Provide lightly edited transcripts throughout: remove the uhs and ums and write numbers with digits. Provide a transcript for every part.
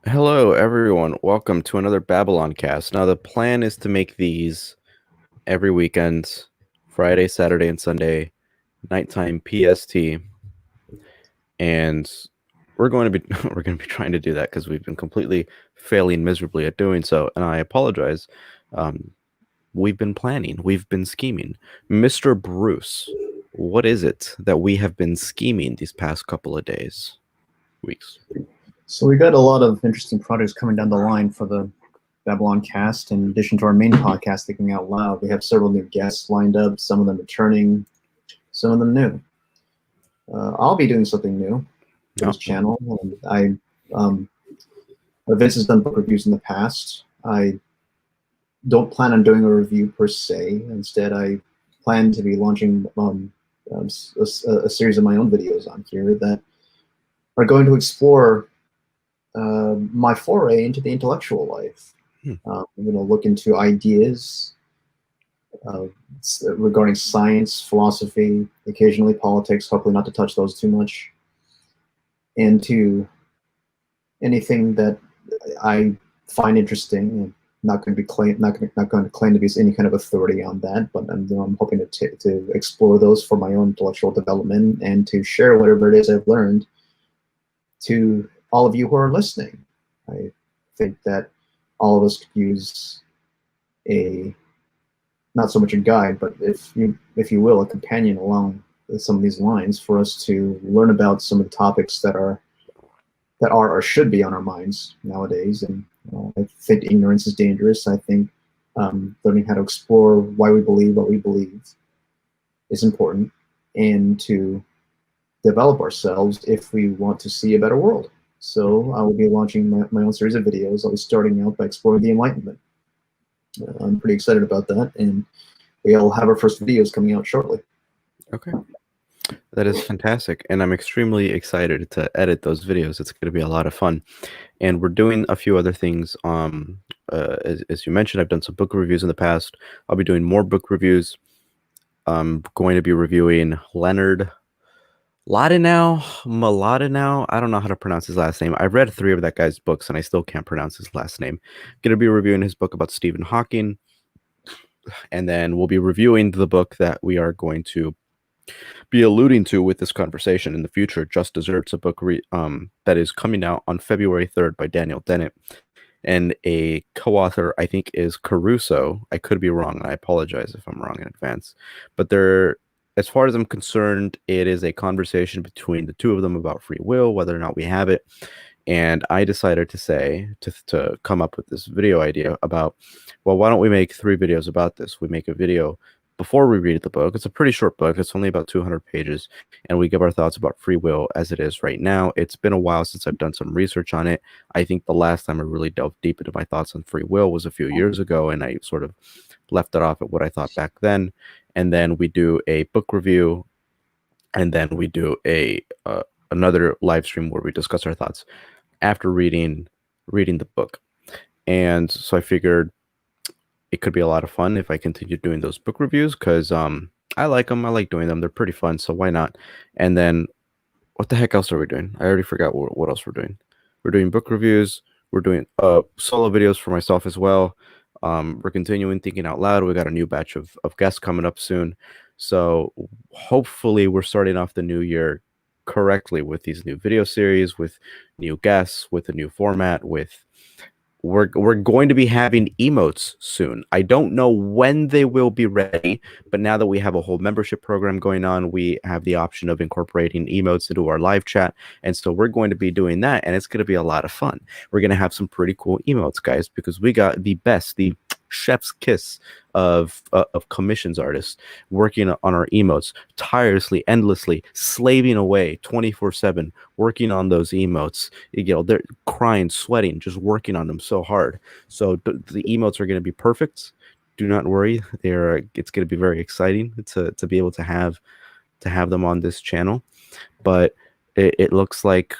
Hello, everyone. Welcome to another Babylon cast. Now, the plan is to make these every weekend, Friday, Saturday, and Sunday, nighttime PST, and we're going to be we're going to be trying to do that because we've been completely failing miserably at doing so, and I apologize. Um, we've been planning, we've been scheming. Mr. Bruce, what is it that we have been scheming these past couple of days, weeks? So we got a lot of interesting projects coming down the line for the Babylon cast. In addition to our main podcast, Thinking Out Loud, we have several new guests lined up. Some of them returning, some of them new. I'll be doing something new for this channel. Vince has done book reviews in the past. I don't plan on doing a review per se. Instead, I plan to be launching a series of my own videos on here that are going to explore my foray into the intellectual life. I'm going to look into ideas regarding science, philosophy, occasionally politics, hopefully not to touch those too much, and to anything that I find interesting. I'm not going to claim to be any kind of authority on that, but I'm hoping to explore those for my own intellectual development and to share whatever it is I've learned to all of you who are listening. I think that all of us could use not so much a guide, but if you will, a companion along some of these lines for us to learn about some of the topics that are or should be on our minds nowadays. And I think ignorance is dangerous. I think learning how to explore why we believe what we believe is important, and to develop ourselves if we want to see a better world. So I will be launching my own series of videos. I'll be starting out by exploring the Enlightenment. I'm pretty excited about that, and we'll have our first videos coming out shortly. Okay. That is fantastic, and I'm extremely excited to edit those videos. It's going to be a lot of fun, and we're doing a few other things. As you mentioned, I've done some book reviews in the past. I'll be doing more book reviews. I'm going to be reviewing Leonard Mlodinow. I don't know how to pronounce his last name. I've read 3 of that guy's books, and I still can't pronounce his last name. Going to be reviewing his book about Stephen Hawking, and then we'll be reviewing the book that we are going to be alluding to with this conversation in the future, Just Desserts, a book that is coming out on February 3rd by Daniel Dennett. And a co-author, I think, is Caruso. I could be wrong. I apologize if I'm wrong in advance. But as far as I'm concerned, it is a conversation between the two of them about free will, whether or not we have it. And I decided to come up with this video idea about, well, why don't we make 3 videos about this? We make a video before we read the book. It's a pretty short book. It's only about 200 pages. And we give our thoughts about free will as it is right now. It's been a while since I've done some research on it. I think the last time I really delved deep into my thoughts on free will was a few years ago, and I sort of left it off at what I thought back then. And then we do a book review, and then we do another live stream where we discuss our thoughts after reading the book. And so I figured it could be a lot of fun if I continue doing those book reviews, because I like them. I like doing them. They're pretty fun, so why not? And then what the heck else are we doing? I already forgot what else we're doing. We're doing book reviews. We're doing solo videos for myself as well. We're continuing Thinking Out Loud. We got a new batch of guests coming up soon. So hopefully we're starting off the new year correctly with these new video series, with new guests, with a new format, we're going to be having emotes soon. I don't know when they will be ready, but now that we have a whole membership program going on, we have the option of incorporating emotes into our live chat. And so we're going to be doing that, and it's going to be a lot of fun. We're going to have some pretty cool emotes, guys, because we got the chef's kiss of commissions artists working on our emotes tirelessly, endlessly, slaving away 24/7, working on those emotes. They're crying, sweating, just working on them so hard. So the emotes are going to be perfect. Do not worry. It's going to be very exciting to be able to have them on this channel. But it looks like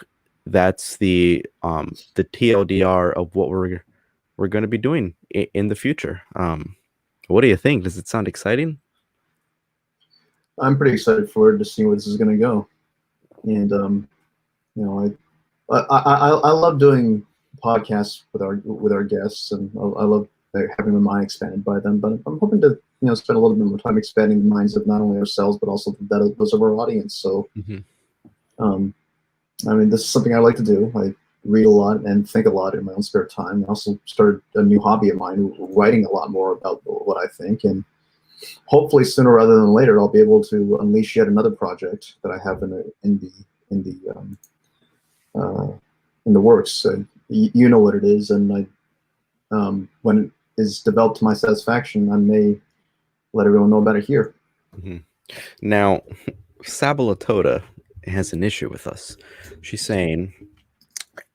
that's the TLDR of what we're going to be doing in the future. What do you think? Does it sound exciting? I'm pretty excited for it to see where this is going to go. And I love doing podcasts with our guests, and I love having my mind expanded by them. But I'm hoping to spend a little bit more time expanding the minds of not only ourselves but also those of our audience. So, I mean, this is something I like to do. I read a lot and think a lot in my own spare time. I also started a new hobby of mine, writing a lot more about what I think, and hopefully sooner rather than later, I'll be able to unleash yet another project that I have in the works. You know what it is, and when it is developed to my satisfaction, I may let everyone know about it here. Now, Sabalatoda has an issue with us. She's saying,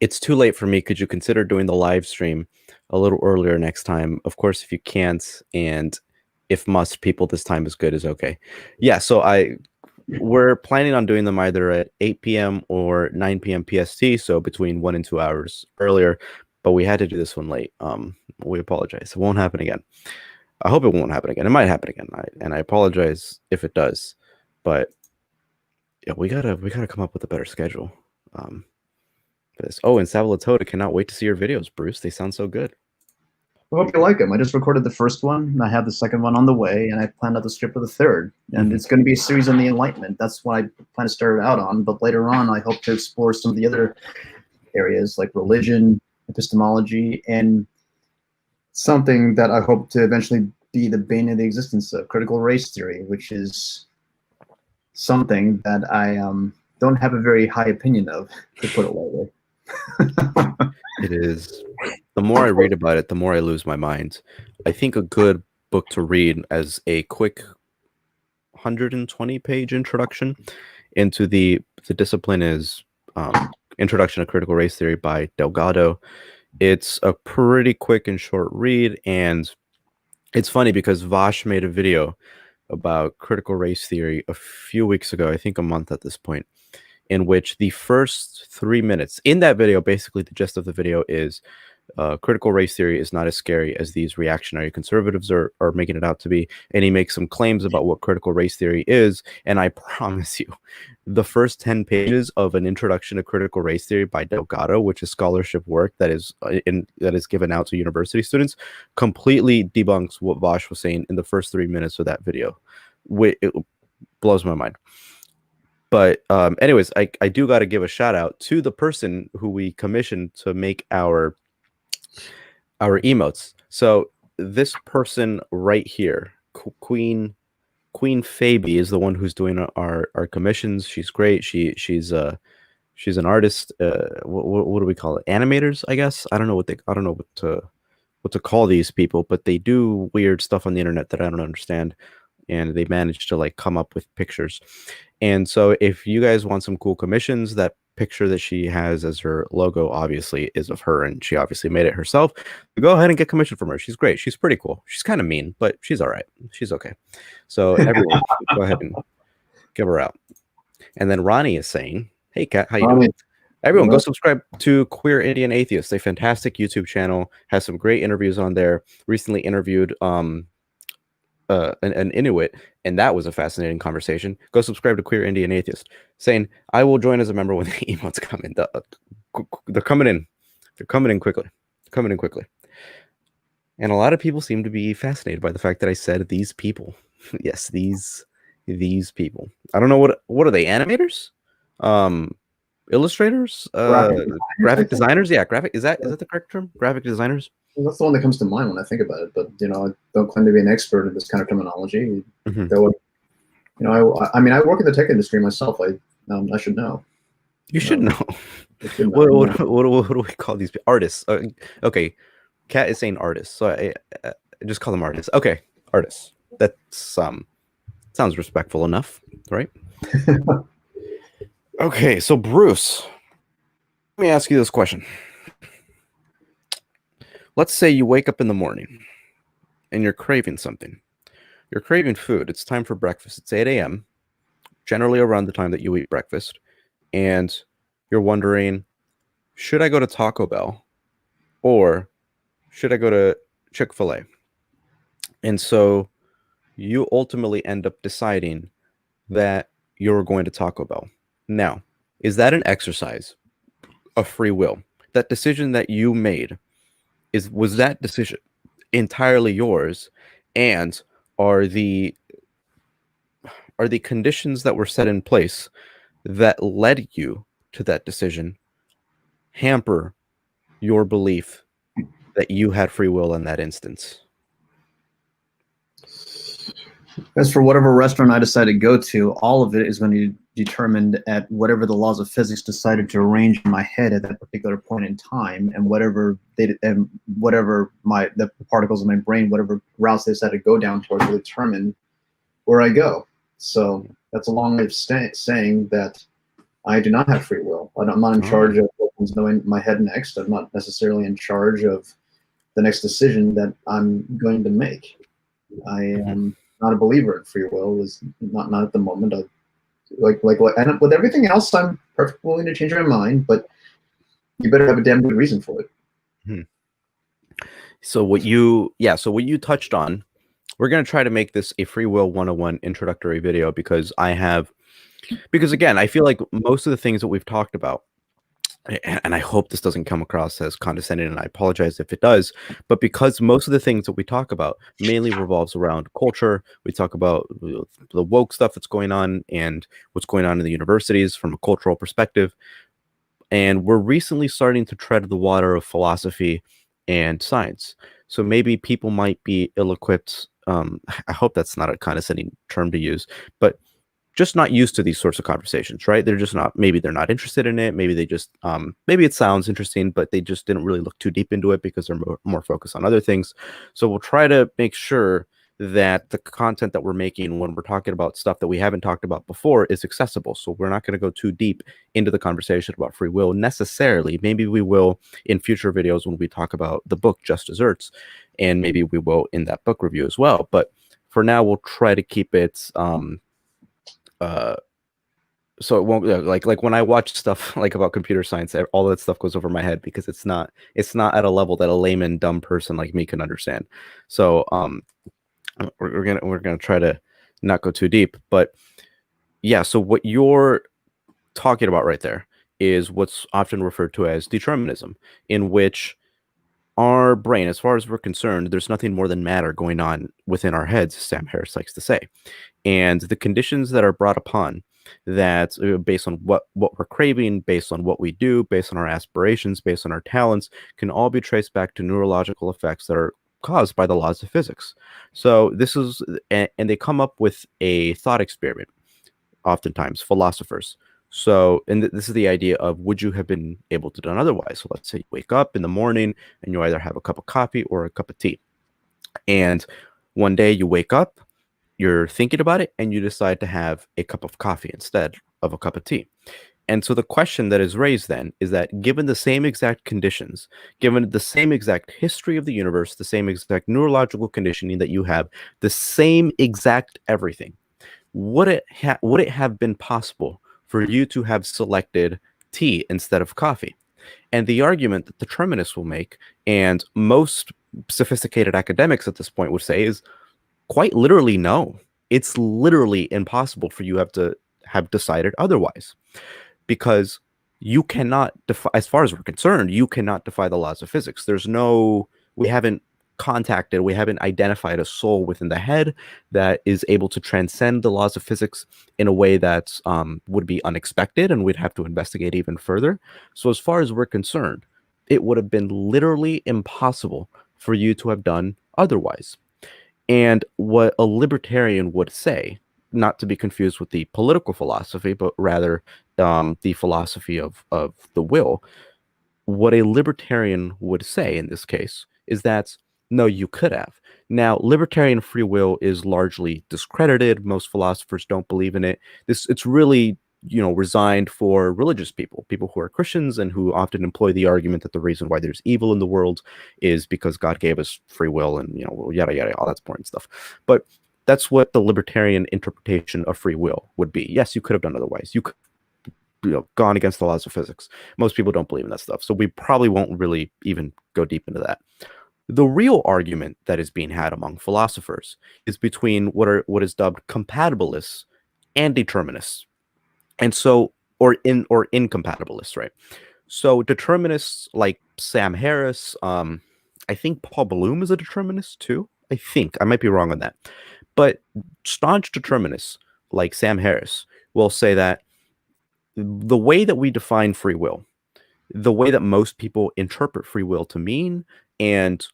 it's too late for me. Could you consider doing the live stream a little earlier next time? Of course, if you can't, and if must, people this time is good is okay. Yeah, so we're planning on doing them either at 8 p.m. or 9 p.m. PST, so between 1 and 2 hours earlier, but we had to do this one late. We apologize. It won't happen again. I hope it won't happen again. It might happen again, and I apologize if it does, but yeah, we gotta come up with a better schedule. For this. Oh, and Sabalatoda, cannot wait to see your videos, Bruce. They sound so good. I hope you like them. I just recorded the first one, and I have the second one on the way, and I planned out the script for the third. And it's going to be a series on the Enlightenment. That's what I plan to start out on. But later on, I hope to explore some of the other areas like religion, epistemology, and something that I hope to eventually be the bane of the existence of, critical race theory, which is something that I don't have a very high opinion of, to put it lightly. It is. The more I read about it, the more I lose my mind. I think a good book to read as a quick 120-page introduction into the discipline is Introduction to Critical Race Theory by Delgado. It's a pretty quick and short read, and it's funny because Vosh made a video about critical race theory a few weeks ago, I think a month at this point, in which the first 3 minutes in that video, basically the gist of the video is critical race theory is not as scary as these reactionary conservatives are making it out to be. And he makes some claims about what critical race theory is. And I promise you, the first 10 pages of an introduction to critical race theory by Delgado, which is scholarship work that is given out to university students, completely debunks what Vosh was saying in the first 3 minutes of that video. It blows my mind. But anyways, I do got to give a shout out to the person who we commissioned to make our emotes. So this person right here, Queen Fabi, is the one who's doing our commissions. She's great. She's an artist. What do we call it? Animators, I guess. I don't know what to call these people, but they do weird stuff on the internet that I don't understand, and they managed to like come up with pictures. And so if you guys want some cool commissions, that picture that she has as her logo obviously is of her, and she obviously made it herself. Go ahead and get commission from her. She's great. She's pretty cool. She's kind of mean, but she's all right. She's okay. So everyone, go ahead and give her out. And then Ronnie is saying, "Hey, Kat, how you doing? Everyone, go subscribe to Queer Indian Atheist, a fantastic YouTube channel. Has some great interviews on there. Recently interviewed an Inuit, and that was a fascinating conversation. Go subscribe to Queer Indian Atheist." Saying, "I will join as a member when the emotes come in." They're coming in. They're coming in quickly. Coming in quickly. And a lot of people seem to be fascinated by the fact that I said these people. Yes, these people. I don't know what are they, animators? Illustrators? Graphic designers? Yeah, is that the correct term? Graphic designers? Well, that's the one that comes to mind when I think about it. But I don't claim to be an expert in this kind of terminology. Though, I mean, I work in the tech industry myself. I should know. You should know. What do we call these artists? Okay, Kat is saying artists, so I just call them artists. Okay, artists. That sounds respectful enough, right? Okay, so Bruce, let me ask you this question. Let's say you wake up in the morning and you're craving something. You're craving food. It's time for breakfast. It's 8 a.m., generally around the time that you eat breakfast. And you're wondering, should I go to Taco Bell or should I go to Chick-fil-A? And so you ultimately end up deciding that you're going to Taco Bell. Now, is that an exercise of free will? that decision that you made, was that decision entirely yours, and are the conditions that were set in place that led you to that decision hamper your belief that you had free will in that instance? As for whatever restaurant I decide to go to, all of it is going to be determined at whatever the laws of physics decided to arrange in my head at that particular point in time, and whatever the particles in my brain, whatever routes they decided to go down towards, will determine where I go. So that's a long way of saying that I do not have free will. I'm not in charge of what comes in my head next. I'm not necessarily in charge of the next decision that I'm going to make. I am not a believer in free will. Is not at the moment. And with everything else, I'm perfectly willing to change my mind, but you better have a damn good reason for it. So what you touched on, we're going to try to make this a Free Will 101 introductory video, because again, I feel like most of the things that we've talked about, and I hope this doesn't come across as condescending, and I apologize if it does, but because most of the things that we talk about mainly revolves around culture, we talk about the woke stuff that's going on and what's going on in the universities from a cultural perspective, and we're recently starting to tread the water of philosophy and science. So maybe people might be ill-equipped. I hope that's not a condescending term to use, but just not used to these sorts of conversations, right? They're just not, maybe they're not interested in it. Maybe they just, maybe it sounds interesting, but they just didn't really look too deep into it because they're more focused on other things. So we'll try to make sure that the content that we're making when we're talking about stuff that we haven't talked about before is accessible. So we're not going to go too deep into the conversation about free will necessarily. Maybe we will in future videos when we talk about the book Just Desserts, and maybe we will in that book review as well. But for now, we'll try to keep it so it won't, like when I watch stuff like about computer science, all that stuff goes over my head because it's not at a level that a layman dumb person like me can understand. So we're gonna try to not go too deep, but yeah, so what you're talking about right there is what's often referred to as determinism, in which our brain, as far as we're concerned, there's nothing more than matter going on within our heads, as Sam Harris likes to say. And the conditions that are brought upon that, based on what we're craving, based on what we do, based on our aspirations, based on our talents, can all be traced back to neurological effects that are caused by the laws of physics. So this is, and they come up with a thought experiment, oftentimes philosophers. So, and this is the idea of, would you have been able to done otherwise? So let's say you wake up in the morning and you either have a cup of coffee or a cup of tea. And one day you wake up, you're thinking about it, and you decide to have a cup of coffee instead of a cup of tea. And so the question that is raised then is that, given the same exact conditions, given the same exact history of the universe, the same exact neurological conditioning that you have, the same exact everything, would it have been possible for you to have selected tea instead of coffee? And the argument that determinists will make, and most sophisticated academics at this point would say, is quite literally no. It's literally impossible for you to have decided otherwise, because you cannot defy, as far as we're concerned, you cannot defy the laws of physics. We haven't identified a soul within the head that is able to transcend the laws of physics in a way that would be unexpected, and we'd have to investigate even further. So as far as we're concerned, it would have been literally impossible for you to have done otherwise. And what a libertarian would say, not to be confused with the political philosophy, but rather the philosophy of the will, what a libertarian would say in this case is that, no, you could have. Now, libertarian free will is largely discredited. Most philosophers don't believe in it. It's really, resigned for religious people who are Christians, and who often employ the argument that the reason why there's evil in the world is because God gave us free will, and yada yada, all that boring stuff. But that's what the libertarian interpretation of free will would be. Yes, you could have done otherwise. You could gone against the laws of physics. Most people don't believe in that stuff, so we probably won't really even go deep into that. The real argument that is being had among philosophers is between what is dubbed compatibilists and determinists. And so, or incompatibilists, right? So determinists like Sam Harris, I think Paul Bloom is a determinist too. I think I might be wrong on that, but staunch determinists like Sam Harris will say that the way that we define free will, the way that most people interpret free will to mean, and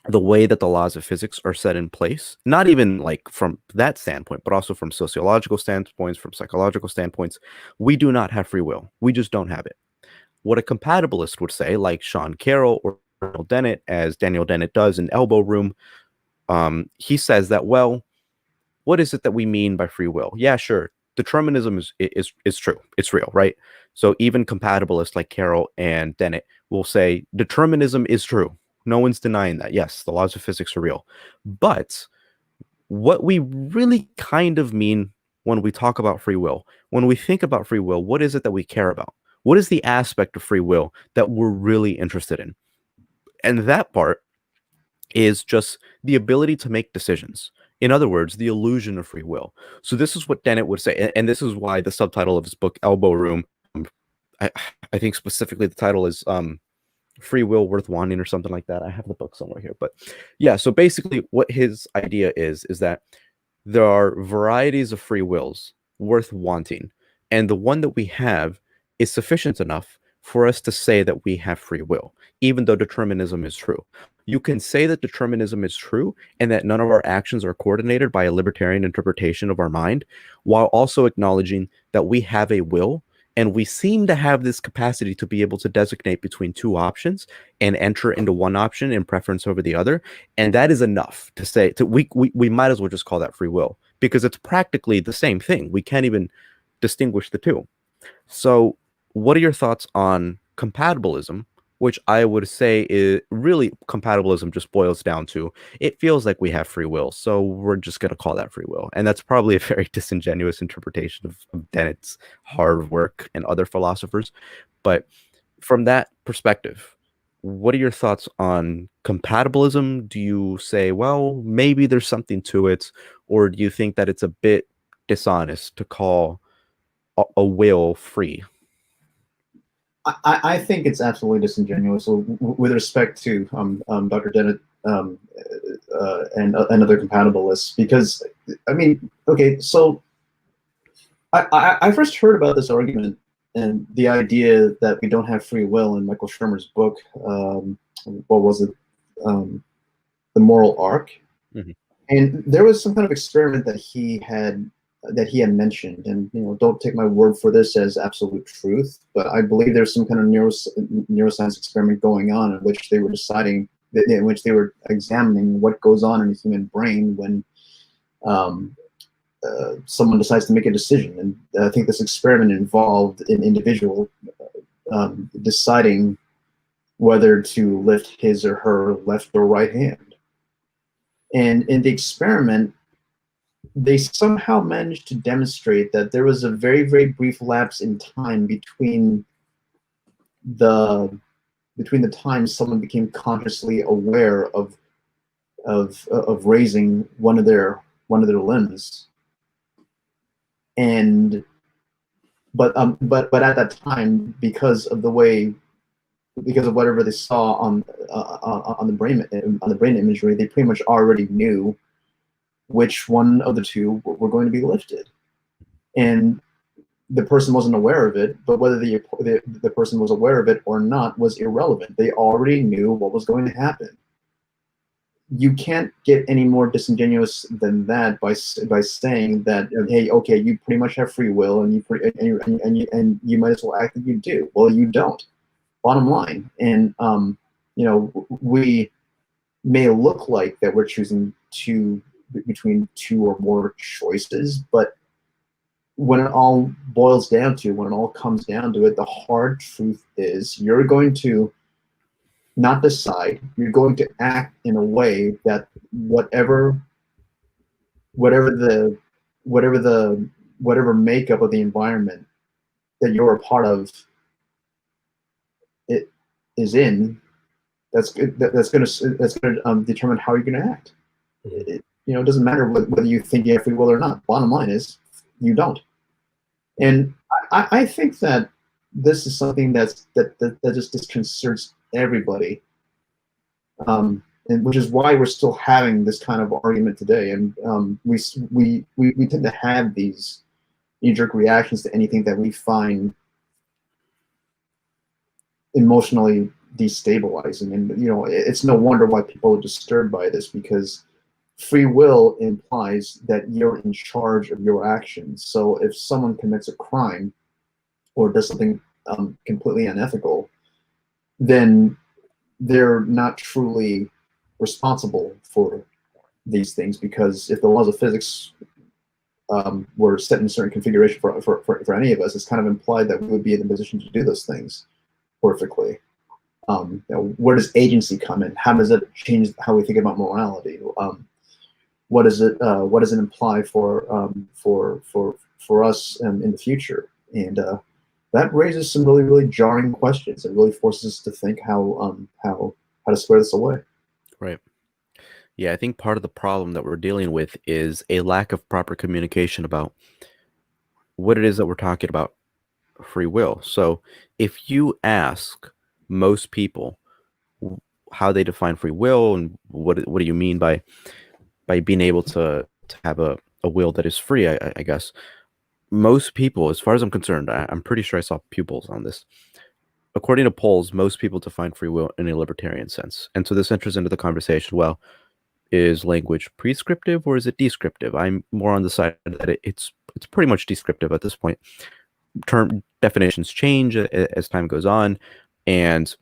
the way that the laws of physics are set in place, not even like from that standpoint, but also from sociological standpoints, from psychological standpoints, we do not have free will. We just don't have it. What a compatibilist would say, like Sean Carroll or Daniel Dennett, as Daniel Dennett does in Elbow Room, he says that, well, what is it that we mean by free will? Yeah, sure. Determinism is true. It's real, right? So even compatibilists like Carroll and Dennett will say determinism is true. No one's denying that. Yes, the laws of physics are real. But what we really kind of mean when we talk about free will, when we think about free will, what is it that we care about? What is the aspect of free will that we're really interested in? And that part is just the ability to make decisions. In other words, the illusion of free will. So this is what Dennett would say, and this is why the subtitle of his book, Elbow Room, I, I think specifically the title is Free Will Worth Wanting or something like that. I have the book somewhere here, but yeah. So basically, what his idea is that there are varieties of free wills worth wanting, and the one that we have is sufficient enough for us to say that we have free will, even though determinism is true. You can say that determinism is true and that none of our actions are coordinated by a libertarian interpretation of our mind, while also acknowledging that we have a will and we seem to have this capacity to be able to designate between two options and enter into one option in preference over the other. And that is enough to say we might as well just call that free will, because it's practically the same thing. We can't even distinguish the two. So what are your thoughts on compatibilism, which I would say is really, compatibilism just boils down to it feels like we have free will, so we're just going to call that free will. And that's probably a very disingenuous interpretation of Dennett's hard work and other philosophers. But from that perspective, what are your thoughts on compatibilism? Do you say, well, maybe there's something to it, or do you think that it's a bit dishonest to call a will free? I think it's absolutely disingenuous. So with respect to Dr. Dennett and other compatibilists, because I mean, okay, so I first heard about this argument and the idea that we don't have free will in Michael Shermer's book. What was it? The Moral Arc. Mm-hmm. And there was some kind of experiment that he had mentioned, and don't take my word for this as absolute truth, but I believe there's some kind of neuroscience experiment going on in which they were examining what goes on in the human brain when someone decides to make a decision. And I think this experiment involved an individual deciding whether to lift his or her left or right hand. And in the experiment, they somehow managed to demonstrate that there was a very, very brief lapse in time between the time someone became consciously aware of raising one of their limbs, and but at that time, because of whatever they saw on the brain imagery, they pretty much already knew which one of the two were going to be lifted. And the person wasn't aware of it, but whether the person was aware of it or not was irrelevant. They already knew what was going to happen. You can't get any more disingenuous than that by saying that, hey, okay, you pretty much have free will, and you might as well act that you do. Well, you don't. Bottom line. And we may look like that we're choosing between two or more choices, but when it all boils down to, when it all comes down to it, the hard truth is you're going to not decide, you're going to act in a way that whatever makeup of the environment that you're a part of it is in, that's going to determine how you're going to act. It doesn't matter whether you think you have free will or not. Bottom line is you don't. And I think that this is something that just disconcerts everybody, and which is why we're still having this kind of argument today. And we tend to have these knee-jerk reactions to anything that we find emotionally destabilizing. And it's no wonder why people are disturbed by this, because free will implies that you're in charge of your actions. So if someone commits a crime or does something completely unethical, then they're not truly responsible for these things, because if the laws of physics were set in a certain configuration for any of us, it's kind of implied that we would be in a position to do those things perfectly. Where does agency come in? How does it change how we think about morality? What does it imply for us in the future? And that raises some really jarring questions. It really forces us to think how to square this away. Right. Yeah, I think part of the problem that we're dealing with is a lack of proper communication about what it is that we're talking about free will. So if you ask most people how they define free will and what do you mean by being able to have a will that is free, I guess most people, as far as I'm concerned, I'm pretty sure I saw pupils on this. According to polls, most people define free will in a libertarian sense. And so this enters into the conversation, well, is language prescriptive or is it descriptive? I'm more on the side that it's pretty much descriptive at this point. Term definitions change as time goes on, and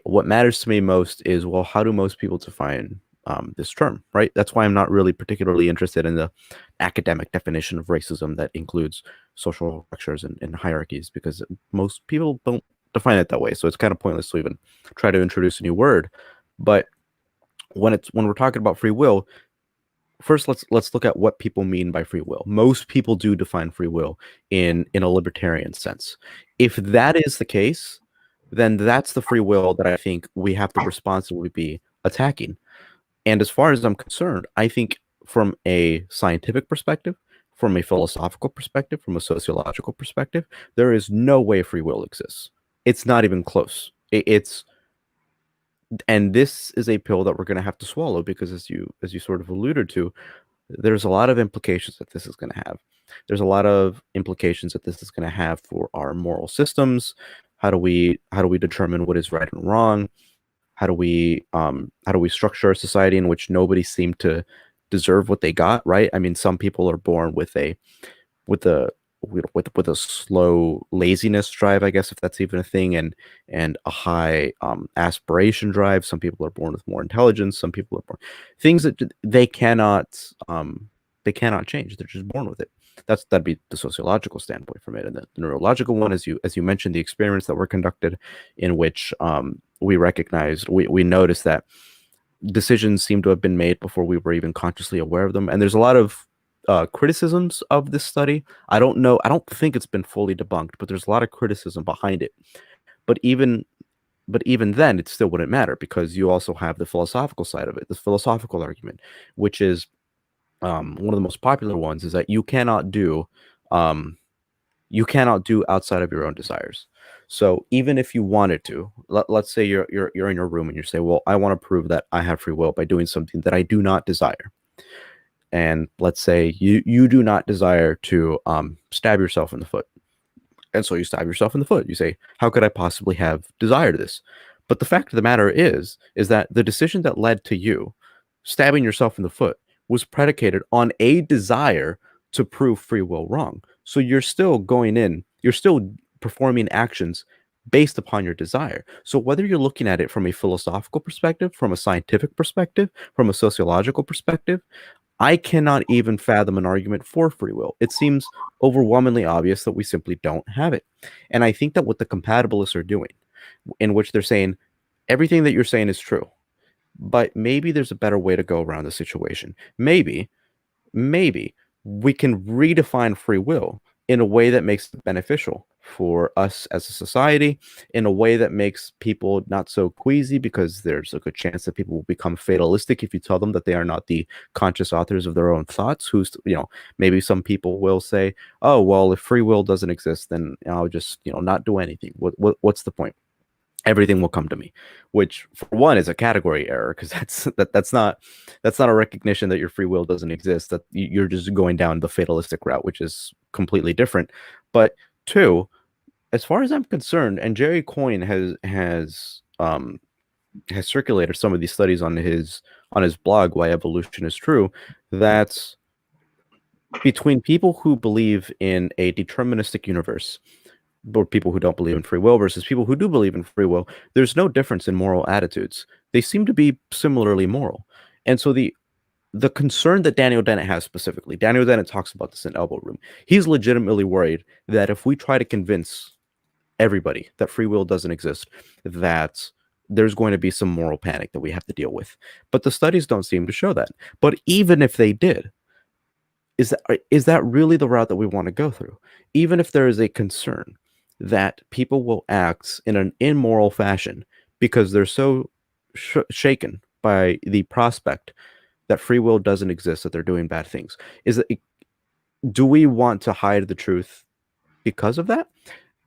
what matters to me most is, well, how do most people define this term, right? That's why I'm not really particularly interested in the academic definition of racism that includes social structures and hierarchies, because most people don't define it that way. So it's kind of pointless to even try to introduce a new word. But when we're talking about free will, first let's look at what people mean by free will. Most people do define free will in a libertarian sense. If that is the case, then that's the free will that I think we have to responsibly be attacking. And as far as I'm concerned, I think from a scientific perspective, from a philosophical perspective, from a sociological perspective, there is no way free will exists. It's not even close. And this is a pill that we're going to have to swallow, because as you sort of alluded to, there's a lot of implications that this is going to have. There's a lot of implications that this is going to have for our moral systems. How do we determine what is right and wrong? How do we structure a society in which nobody seemed to deserve what they got, right? I mean, some people are born with a slow laziness drive, I guess, if that's even a thing, and a high aspiration drive. Some people are born with more intelligence. Some people are born things that they cannot change. They're just born with it. That'd be the sociological standpoint from it. And the neurological one, as you mentioned, the experiments that were conducted in which we noticed that decisions seem to have been made before we were even consciously aware of them. And there's a lot of criticisms of this study. I don't think it's been fully debunked, but there's a lot of criticism behind it. But even then, it still wouldn't matter, because you also have the philosophical side of it, the philosophical argument, which is one of the most popular ones, is that you cannot do outside of your own desires. So even if you wanted to, let's say you're in your room and you say, well, I want to prove that I have free will by doing something that I do not desire. And let's say you do not desire to stab yourself in the foot. And so you stab yourself in the foot. You say, how could I possibly have desired this? But the fact of the matter is that the decision that led to you stabbing yourself in the foot was predicated on a desire to prove free will wrong. So you're still performing actions based upon your desire. So whether you're looking at it from a philosophical perspective, from a scientific perspective, from a sociological perspective, I cannot even fathom an argument for free will. It seems overwhelmingly obvious that we simply don't have it. And I think that what the compatibilists are doing, in which they're saying everything that you're saying is true, but maybe there's a better way to go around the situation. Maybe we can redefine free will in a way that makes it beneficial for us as a society in a way that makes people not so queasy, because there's a good chance that people will become fatalistic if you tell them that they are not the conscious authors of their own thoughts. Maybe some people will say, oh, well, if free will doesn't exist, then I'll just, not do anything. What's the point? Everything will come to me, which for one is a category error, because that's not a recognition that your free will doesn't exist, that you're just going down the fatalistic route, which is completely different. But two, as far as I'm concerned, and Jerry Coyne has circulated some of these studies on his blog, Why Evolution is True, that between people who believe in a deterministic universe, or people who don't believe in free will, versus people who do believe in free will, there's no difference in moral attitudes. They seem to be similarly moral. And so the concern that Daniel Dennett has specifically, Daniel Dennett talks about this in Elbow Room. He's legitimately worried that if we try to convince everybody that free will doesn't exist, that there's going to be some moral panic that we have to deal with. But the studies don't seem to show that. But even if they did, is that really the route that we want to go through? Even if there is a concern that people will act in an immoral fashion because they're so shaken by the prospect that free will doesn't exist, that they're doing bad things, do we want to hide the truth because of that?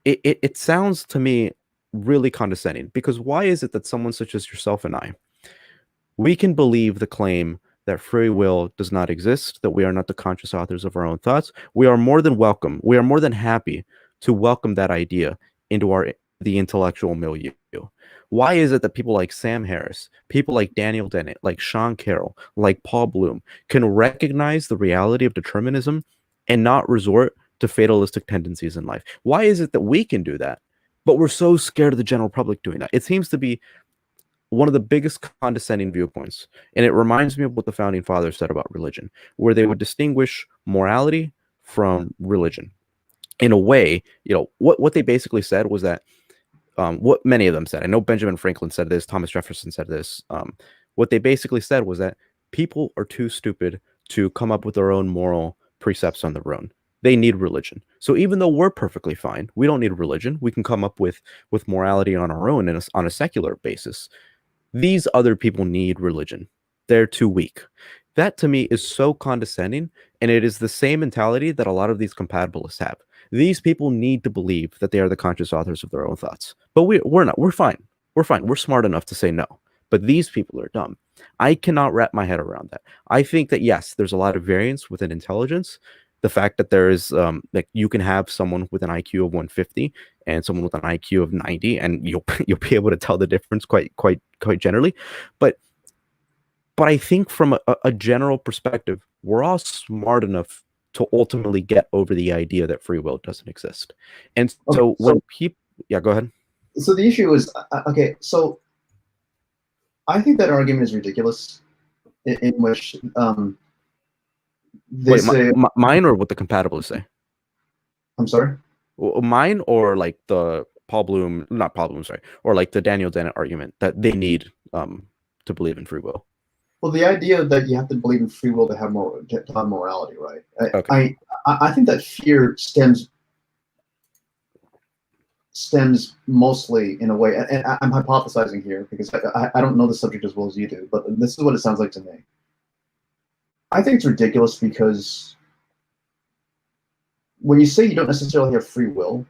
It sounds to me really condescending, because why is it that someone such as yourself and I, we can believe the claim that free will does not exist, that we are not the conscious authors of our own thoughts? We are more than welcome. We are more than happy to welcome that idea into the intellectual milieu. Why is it that people like Sam Harris, people like Daniel Dennett, like Sean Carroll, like Paul Bloom can recognize the reality of determinism and not resort to fatalistic tendencies in life? Why is it that we can do that, but we're so scared of the general public doing that? It seems to be one of the biggest condescending viewpoints. And it reminds me of what the founding fathers said about religion, where they would distinguish morality from religion. In a way, what they basically said was that, what many of them said, I know Benjamin Franklin said this, Thomas Jefferson said this, what they basically said was that people are too stupid to come up with their own moral precepts on their own. They need religion. So even though we're perfectly fine, we don't need religion. We can come up with morality on our own on a secular basis. These other people need religion. They're too weak. That to me is so condescending, and it is the same mentality that a lot of these compatibilists have. These people need to believe that they are the conscious authors of their own thoughts. But we're not. We're fine. We're fine. We're smart enough to say no. But these people are dumb. I cannot wrap my head around that. I think that, yes, there's a lot of variance within intelligence. The fact that there is, like, you can have someone with an IQ of 150 and someone with an IQ of 90, and you'll be able to tell the difference quite generally. But I think from a general perspective, we're all smart enough to ultimately get over the idea that free will doesn't exist. And so when people, yeah, go ahead. So the issue is, okay, so I think that argument is ridiculous, in which they say, mine or what the compatibilists say? I'm sorry? Mine or like the Paul Bloom, not Paul Bloom, sorry, or like the Daniel Dennett argument that they need to believe in free will. Well, the idea that you have to believe in free will to have morality, right? Okay. I think that fear stems mostly, in a way, and I'm hypothesizing here because I don't know the subject as well as you do, but this is what it sounds like to me. I think it's ridiculous because when you say you don't necessarily have free will,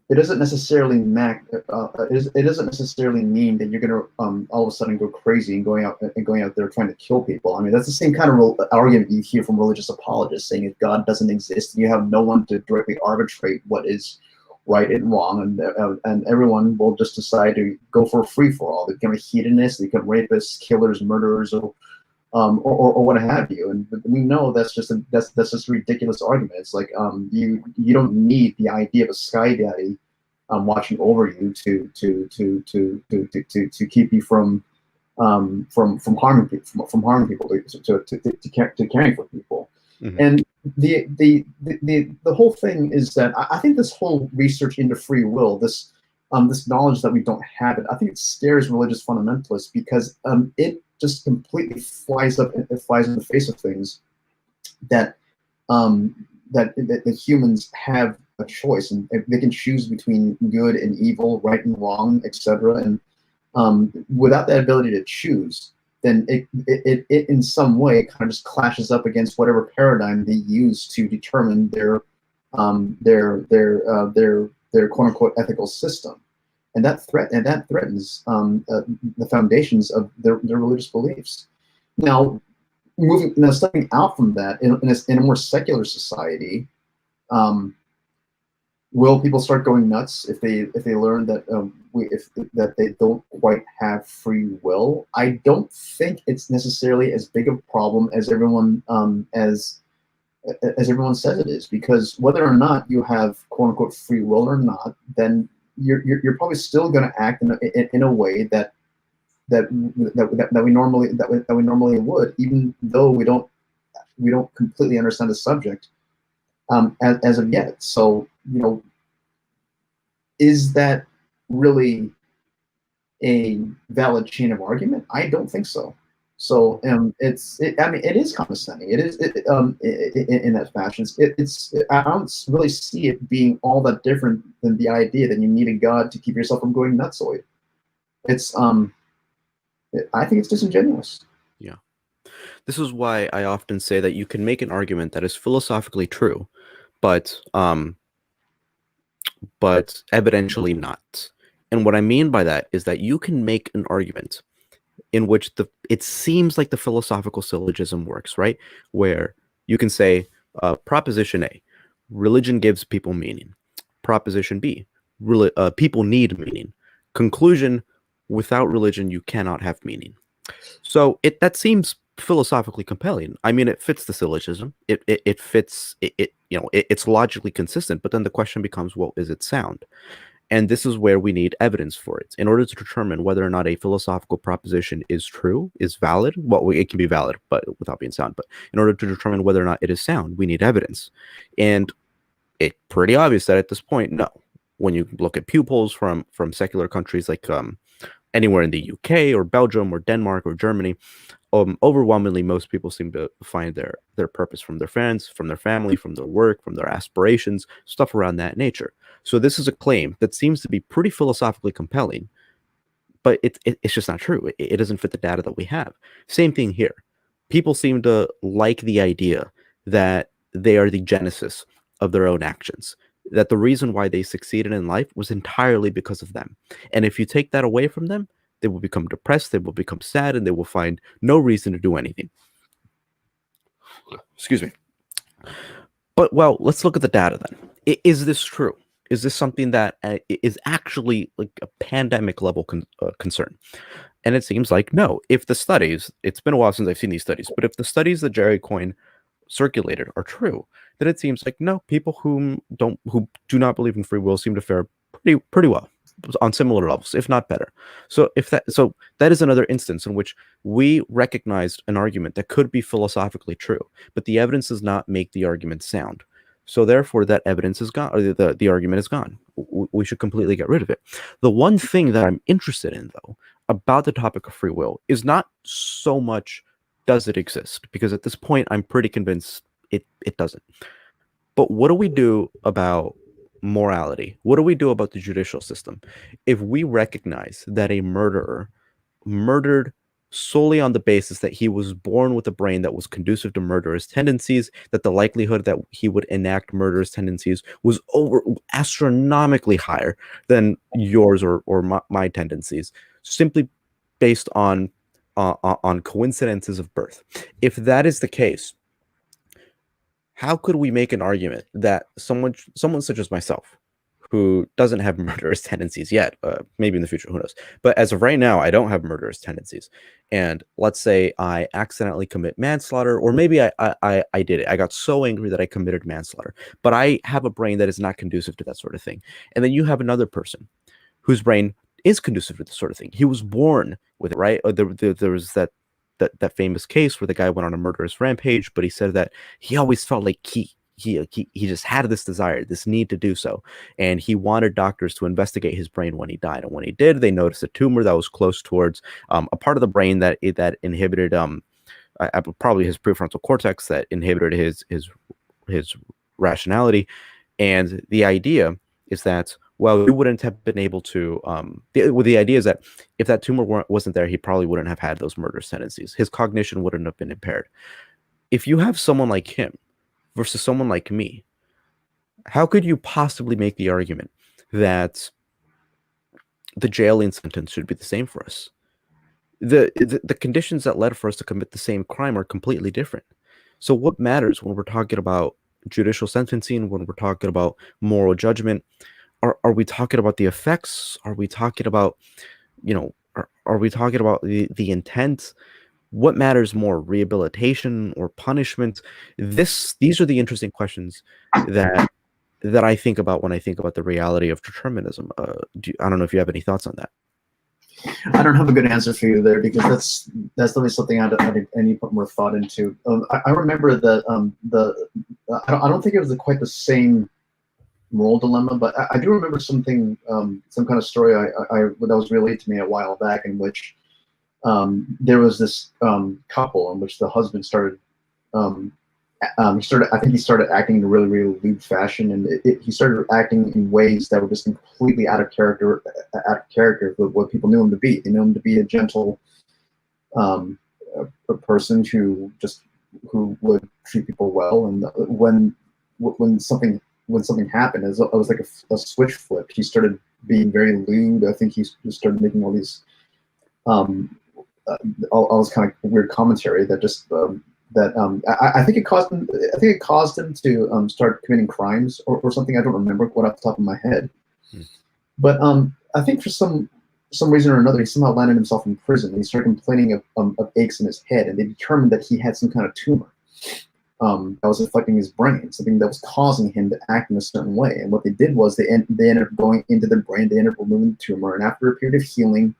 it doesn't necessarily it doesn't necessarily mean that you're going to all of a sudden go crazy and going out there trying to kill people. I mean, that's the same kind of argument you hear from religious apologists, saying if God doesn't exist, you have no one to directly arbitrate what is right and wrong, and everyone will just decide to go for a free for all. They become hedonists, they become rapists, killers, murderers, or what have you. And we know that's just a ridiculous argument. It's like you don't need the idea of a sky daddy watching over you to keep you from harming people, to caring for people. Mm-hmm. And the whole thing is that I think this whole research into free will, this knowledge that we don't have it, I think it scares religious fundamentalists because it just completely flies in the face of things that humans have a choice, and they can choose between good and evil, right and wrong, etc. And without that ability to choose, then it in some way kind of just clashes up against whatever paradigm they use to determine their quote unquote ethical system, and that threatens the foundations of their religious beliefs. Now, stepping out from that in a more secular society, will people start going nuts if they learn that that they don't quite have free will? I don't think it's necessarily as big a problem as everyone everyone says it is, because whether or not you have quote unquote free will or not, then you're probably still going to act in a way that we normally would, even though we don't completely understand the subject as of yet. So, is that really a valid chain of argument? I don't think so. So I mean, it is condescending. It is in that fashion. I don't really see it being all that different than the idea that you need a god to keep yourself from going nutsoid. I think it's disingenuous. Yeah. This is why I often say that you can make an argument that is philosophically true, but evidentially not. And what I mean by that is that you can make an argument in which it seems like the philosophical syllogism works, right? Where you can say, Proposition A, religion gives people meaning. Proposition B, people need meaning. Conclusion, without religion, you cannot have meaning. So that seems philosophically compelling. I mean, it fits the syllogism. It fits it. It's logically consistent. But then the question becomes, well, is it sound? And this is where we need evidence for it in order to determine whether or not a philosophical proposition is true, is valid. Well, it can be valid, but without being sound. But in order to determine whether or not it is sound, we need evidence. And it's pretty obvious that at this point, no. When you look at pew polls from secular countries like anywhere in the UK or Belgium or Denmark or Germany, overwhelmingly most people seem to find their purpose from their friends, from their family, from their work, from their aspirations, stuff around that nature. So this is a claim that seems to be pretty philosophically compelling, but it's just not true. It doesn't fit the data that we have. Same thing here. People seem to like the idea that they are the genesis of their own actions, that the reason why they succeeded in life was entirely because of them. And if you take that away from them, they will become depressed, they will become sad, and they will find no reason to do anything. Excuse me. But, well, let's look at the data then. Is this true? Is this something that is actually like a pandemic level concern? And it seems like no. If the studies, it's been a while since I've seen these studies, but if the studies that Jerry Coyne circulated are true, then it seems like no, people who do not believe in free will seem to fare pretty well on similar levels, if not better. So that is another instance in which we recognized an argument that could be philosophically true, but the evidence does not make the argument sound. So therefore, that evidence is gone, or the argument is gone. We should completely get rid of it. The one thing that I'm interested in, though, about the topic of free will is not so much does it exist, because at this point, I'm pretty convinced it doesn't. But what do we do about morality? What do we do about the judicial system? If we recognize that a murderer murdered solely on the basis that he was born with a brain that was conducive to murderous tendencies, that the likelihood that he would enact murderous tendencies was astronomically higher than yours or my tendencies, simply based on coincidences of birth. If that is the case, how could we make an argument that someone such as myself, who doesn't have murderous tendencies yet, maybe in the future, who knows? But as of right now, I don't have murderous tendencies. And let's say I accidentally commit manslaughter, or maybe I did it. I got so angry that I committed manslaughter. But I have a brain that is not conducive to that sort of thing. And then you have another person whose brain is conducive to this sort of thing. He was born with it, right? There was that famous case where the guy went on a murderous rampage, but he said that he always felt like he just had this desire, this need to do so, and he wanted doctors to investigate his brain when he died. And when he did, they noticed a tumor that was close towards a part of the brain that inhibited probably his prefrontal cortex, that inhibited his rationality. And the idea is that, well, you wouldn't have been able to. The idea is that if that tumor wasn't there, he probably wouldn't have had those murder tendencies. His cognition wouldn't have been impaired. If you have someone like him versus someone like me, how could you possibly make the argument that the jailing sentence should be the same for us? The conditions that led for us to commit the same crime are completely different. So what matters when we're talking about judicial sentencing, when we're talking about moral judgment? Are we talking about the effects? Are we talking about, are we talking about the intent? What matters more, rehabilitation or punishment? These are the interesting questions that I think about when I think about the reality of determinism. I don't know if you have any thoughts on that. I don't have a good answer for you there, because that's definitely something I need to put more thought into. I remember that I don't think it was quite the same moral dilemma, but I do remember something, some kind of story that was relayed to me a while back, in which there was this couple in which the husband started I think he started acting in a really, really lewd fashion, and he started acting in ways that were just completely out of character with what people knew him to be. They knew him to be a gentle a person who would treat people well, and when something happened, it was like a switch flipped. He started being very lewd. I think he started making all these all this kind of weird commentary that just I think it caused him. I think it caused him to start committing crimes or something. I don't remember what off the top of my head. But I think for some reason or another, he somehow landed himself in prison. He started complaining of aches in his head, and they determined that he had some kind of tumor that was affecting his brain, something that was causing him to act in a certain way. And what they did was they ended up going into the brain. They ended up removing the tumor, and after a period of healing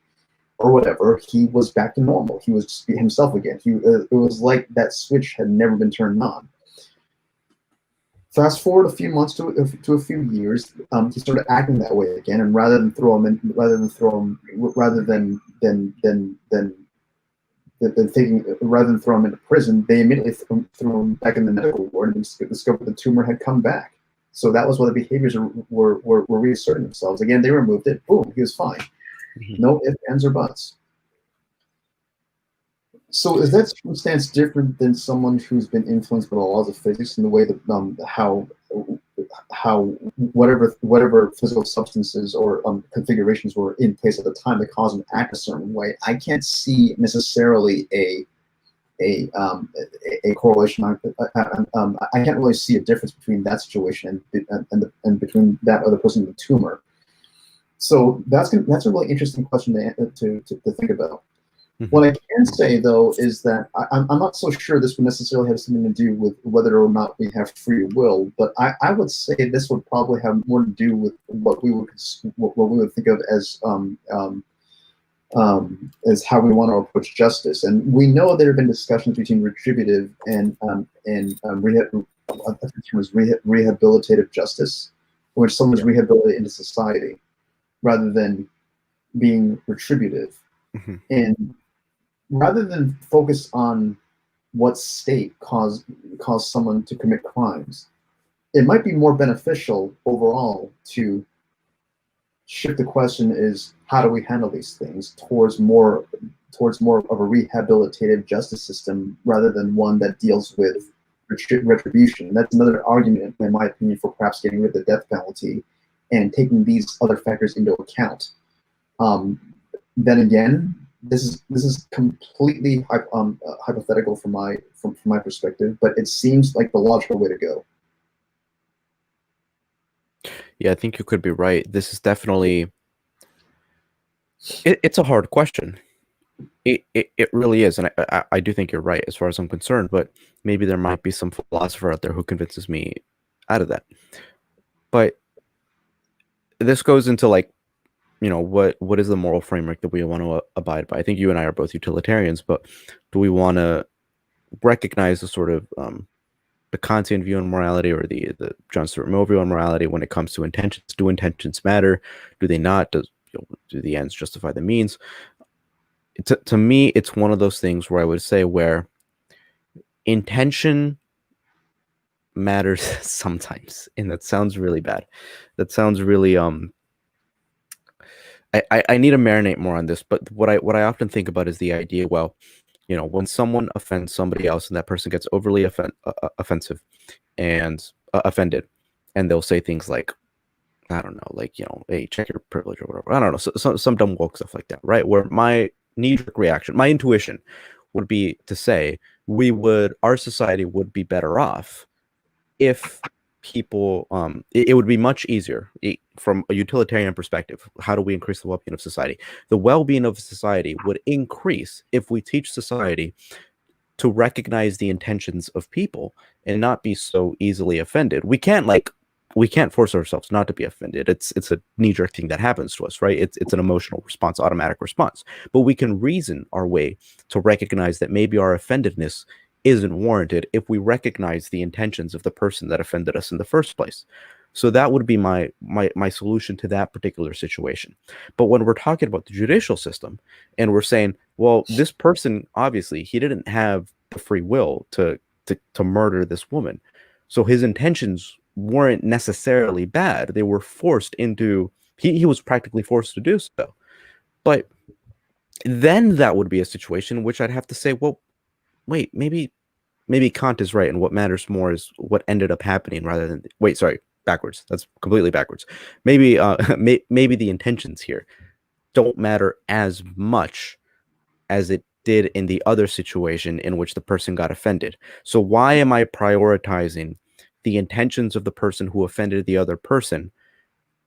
or whatever, he was back to normal. He was himself again. It was like that switch had never been turned on. Fast forward a few months to a few years, he started acting that way again. And rather than throw him into prison, they immediately threw him back in the medical ward and discovered the tumor had come back. So that was why the behaviors were reasserting themselves again. They removed it. Boom, he was fine. No ifs, ands, or buts. So is that circumstance different than someone who's been influenced by the laws of physics in the way that how whatever physical substances or configurations were in place at the time that caused them to act a certain way? I can't see necessarily a correlation. I can't really see a difference between that situation and between that other person and the tumor. So that's a really interesting question to think about. What I can say, though, is that I'm not so sure this would necessarily have something to do with whether or not we have free will, but I would say this would probably have more to do with what we would think of as how we want to approach justice. And we know there have been discussions between retributive and rehabilitative justice, in which someone is rehabilitated into society rather than being retributive. And rather than focus on what state caused someone to commit crimes, it might be more beneficial overall to shift the question is, how do we handle these things towards more of a rehabilitative justice system rather than one that deals with retribution. That's another argument, in my opinion, for perhaps getting rid of the death penalty and taking these other factors into account. Then again, this is completely hypothetical from my perspective, but it seems like the logical way to go. Yeah, I think you could be right. This is definitely it's a hard question. It really is, and I do think you're right as far as I'm concerned. But maybe there might be some philosopher out there who convinces me out of that. But this goes into like, what is the moral framework that we want to abide by? I think you and I are both utilitarians, but do we want to recognize the sort of the Kantian view on morality or the John Stuart Mill view on morality when it comes to intentions? Do intentions matter? Do they not? Do the ends justify the means? To me, it's one of those things where I would say where intention matters sometimes, and that sounds really bad. That sounds really I need to marinate more on this, but what I often think about is the idea, well, when someone offends somebody else and that person gets overly offensive and offended, and they'll say things like, I don't know, like, hey, check your privilege or whatever. I don't know, some dumb woke stuff like that, right? Where my knee-jerk reaction, my intuition would be to say our society would be better off if people it would be much easier from a utilitarian perspective. How do we increase the well-being of society? The well-being of society would increase if we teach society to recognize the intentions of people and not be so easily offended. We can't force ourselves not to be offended. It's a knee-jerk thing that happens to us, right? It's an emotional response, automatic response. But we can reason our way to recognize that maybe our offendedness isn't warranted if we recognize the intentions of the person that offended us in the first place. So that would be my solution to that particular situation. But when we're talking about the judicial system and we're saying, well, this person, obviously he didn't have the free will to murder this woman, so his intentions weren't necessarily bad. They were forced into he was practically forced to do so. But then that would be a situation in which I'd have to say, well, wait, maybe Kant is right, and what matters more is what ended up happening rather than wait, sorry, backwards. That's completely backwards. Maybe maybe the intentions here don't matter as much as it did in the other situation in which the person got offended. So why am I prioritizing the intentions of the person who offended the other person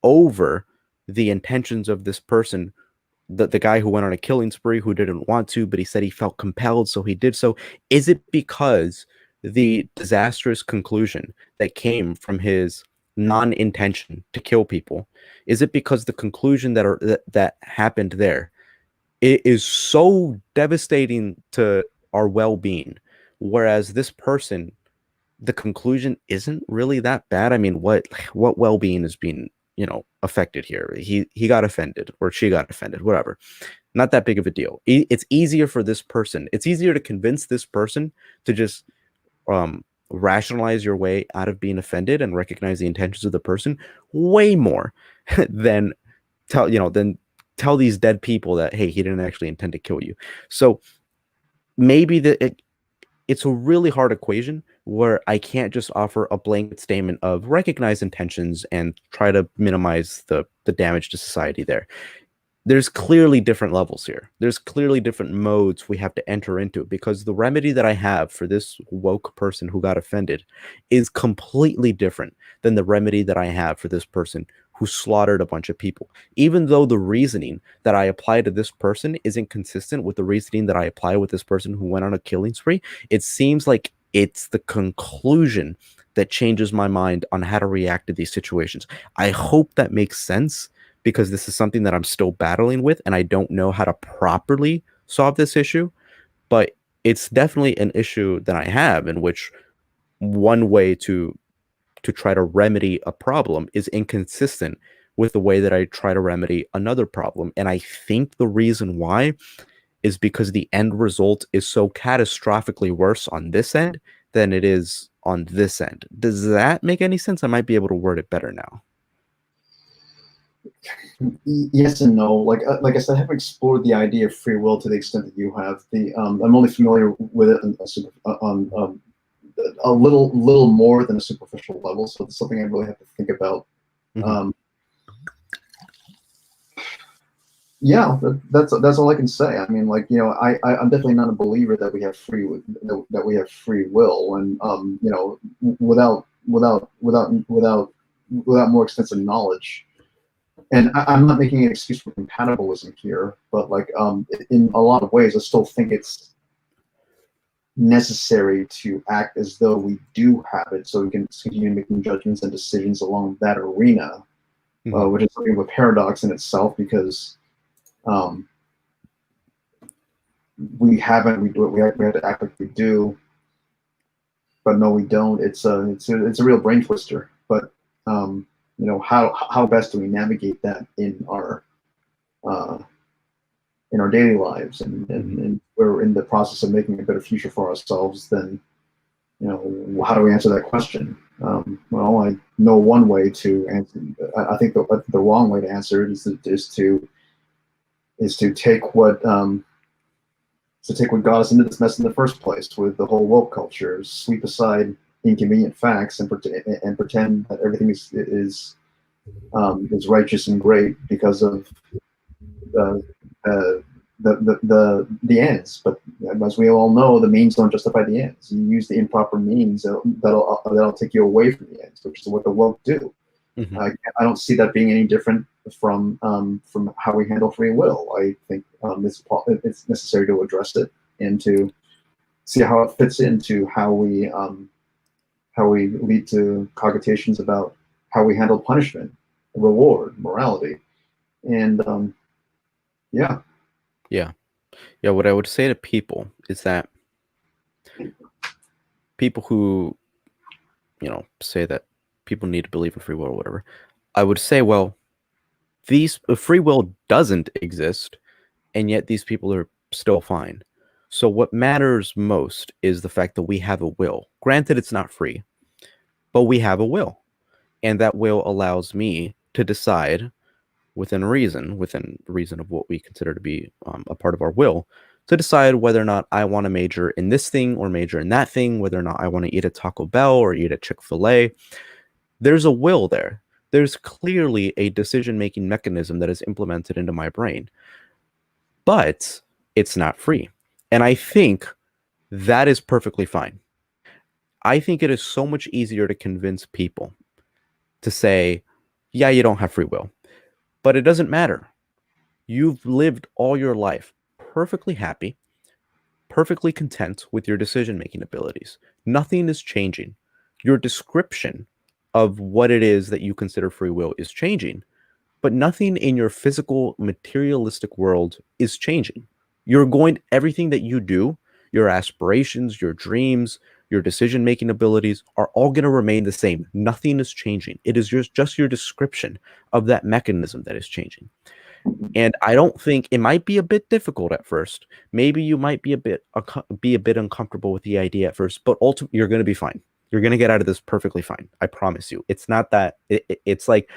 over the intentions of this person, the guy who went on a killing spree, who didn't want to, but he said he felt compelled, so he did so? Is it because the disastrous conclusion that came from his non-intention to kill people, is it because the conclusion that happened there, it is so devastating to our well-being, whereas this person, the conclusion isn't really that bad? I mean, what well-being is being affected here? He got offended, or she got offended, whatever. Not that big of a deal. It's easier for this person. It's easier to convince this person to just rationalize your way out of being offended and recognize the intentions of the person way more than tell these dead people that, hey, he didn't actually intend to kill you. So maybe it's a really hard equation where I can't just offer a blanket statement of recognize intentions and try to minimize the damage to society there. There's clearly different levels here. There's clearly different modes we have to enter into, because the remedy that I have for this woke person who got offended is completely different than the remedy that I have for this person who slaughtered a bunch of people. Even though the reasoning that I apply to this person isn't consistent with the reasoning that I apply with this person who went on a killing spree, it seems like it's the conclusion that changes my mind on how to react to these situations. I hope that makes sense, because this is something that I'm still battling with, and I don't know how to properly solve this issue. But it's definitely an issue that I have, in which one way to try to remedy a problem is inconsistent with the way that I try to remedy another problem. And I think the reason why is because the end result is so catastrophically worse on this end than it is on this end. Does that make any sense? I might be able to word it better now. Yes and no. Like I said, I haven't explored the idea of free will to the extent that you have. I'm only familiar with it on a little more than a superficial level, so it's something I really have to think about. Mm-hmm. Yeah, that's all I can say. I mean, I'm definitely not a believer that we have free will, and without more extensive knowledge. And I'm not making an excuse for compatibilism here, but in a lot of ways, I still think it's necessary to act as though we do have it, so we can continue making judgments and decisions along that arena, which is something of a paradox in itself, because we haven't, we do it, we have to act like we do, but no, we don't. It's a real brain twister. But how best do we navigate that in our daily lives, and we're in the process of making a better future for ourselves, then how do we answer that question? Well, I know one way to answer. I think the wrong way to answer it is to take what got us into this mess in the first place with the whole woke culture, sweep aside inconvenient facts and pretend that everything is righteous and great because of uh, uh, the ends. But as we all know, the means don't justify the ends. You use the improper means that'll take you away from the ends, which is what the woke do. Mm-hmm. I don't see that being any different from how we handle free will. I think it's necessary to address it and to see how it fits into how we lead to cogitations about how we handle punishment, reward, morality, and yeah. What I would say to people is that people who say that people need to believe in free will or whatever, I would say, well, free will doesn't exist, and yet these people are still fine. So what matters most is the fact that we have a will. Granted, it's not free, but we have a will, and that will allows me to decide within reason of what we consider to be a part of our will, to decide whether or not I want to major in this thing or major in that thing, whether or not I want to eat at Taco Bell or eat at Chick-fil-A. There's a will there. There's clearly a decision-making mechanism that is implemented into my brain, but it's not free. And I think that is perfectly fine. I think it is so much easier to convince people to say, yeah, you don't have free will, but it doesn't matter. You've lived all your life perfectly happy, perfectly content with your decision-making abilities. Nothing is changing. Your description of what it is that you consider free will is changing, but nothing in your physical, materialistic world is changing. Everything that you do, your aspirations, your dreams, your decision-making abilities are all going to remain the same. Nothing is changing. It is just your description of that mechanism that is changing. And I don't think it might be a bit difficult at first. Maybe you might be a bit uncomfortable with the idea at first, but ultimately you're going to be fine. You're going to get out of this perfectly fine. I promise you. It's not that it's like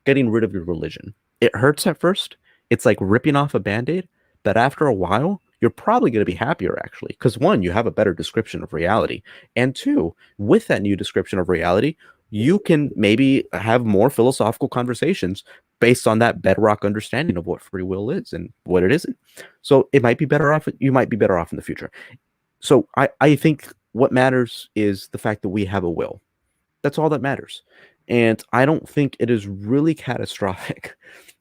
getting rid of your religion. It hurts at first. It's like ripping off a Band-Aid, but after a while, you're probably going to be happier actually, because one, you have a better description of reality, and two, with that new description of reality, you can maybe have more philosophical conversations based on that bedrock understanding of what free will is and what it isn't. So it might be better off. You might be better off in the future. So I think what matters is the fact that we have a will. That's all that matters. And I don't think it is really catastrophic.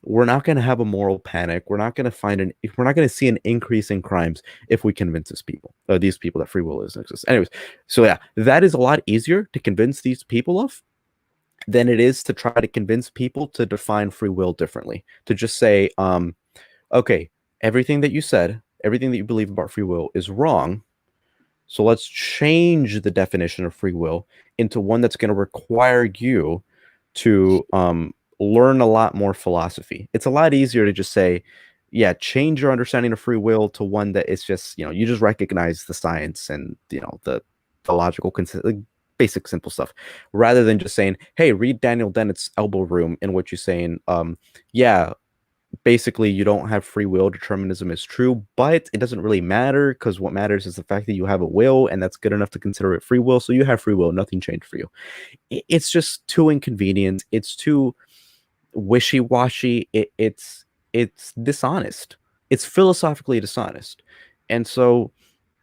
We're not going to have a moral panic. We're not going to see an increase in crimes if we convince these people that free will doesn't exist. Anyways, so yeah, that is a lot easier to convince these people of than it is to try to convince people to define free will differently. To just say, okay, everything that you said, everything that you believe about free will is wrong. So let's change the definition of free will into one that's going to require you to learn a lot more philosophy. It's a lot easier to just say, yeah, change your understanding of free will to one that is just, you just recognize the science and, the logical, basic, simple stuff, rather than just saying, hey, read Daniel Dennett's Elbow Room, in which you're saying, yeah, basically you don't have free will, determinism is true, but it doesn't really matter because what matters is the fact that you have a will, and that's good enough to consider it free will. So you have free will, nothing changed for you. It's just too inconvenient. It's too wishy-washy. It's dishonest. It's philosophically dishonest. And so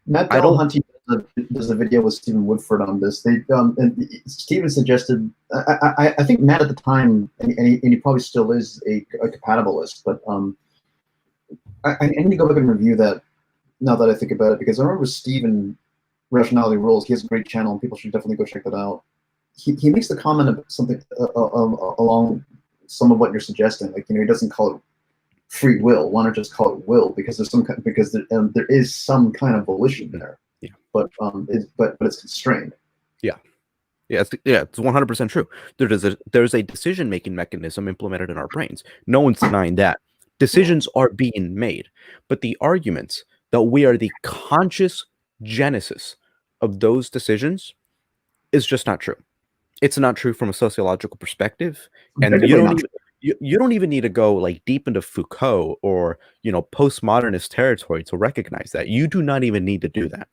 Matt I don't Delahunt does a video with Stephen Woodford on this. And Stephen suggested. I think Matt at the time, and he probably still is a compatibilist, but I need to go back and review that now that I think about it, because I remember Stephen Rationality Rules. He has a great channel, and people should definitely go check that out. He makes the comment of something along some of what you're suggesting. Like, he doesn't call it free will. Why not just call it will? Because there is some kind of volition there. Yeah. But it's constrained. Yeah. It's 100% true. There's a decision-making mechanism implemented in our brains. No one's denying that. Decisions are being made, but the arguments that we are the conscious genesis of those decisions is just not true. It's not true from a sociological perspective, and Objectively not. you don't even need to go like deep into Foucault or postmodernist territory to recognize that. You do not even need to do that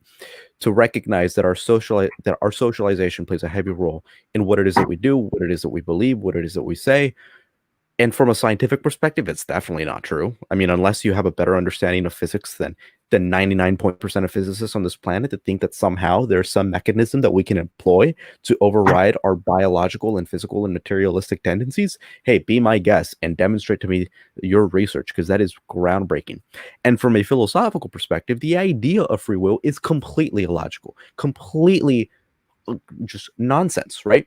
to recognize that our socialization plays a heavy role in what it is that we do, what it is that we believe, what it is that we say. And from a scientific perspective, it's definitely not true. I mean, unless you have a better understanding of physics than 99% of physicists on this planet, to think that somehow there's some mechanism that we can employ to override our biological and physical and materialistic tendencies, hey, be my guest and demonstrate to me your research, because that is groundbreaking. And from a philosophical perspective, the idea of free will is completely illogical, completely just nonsense, right?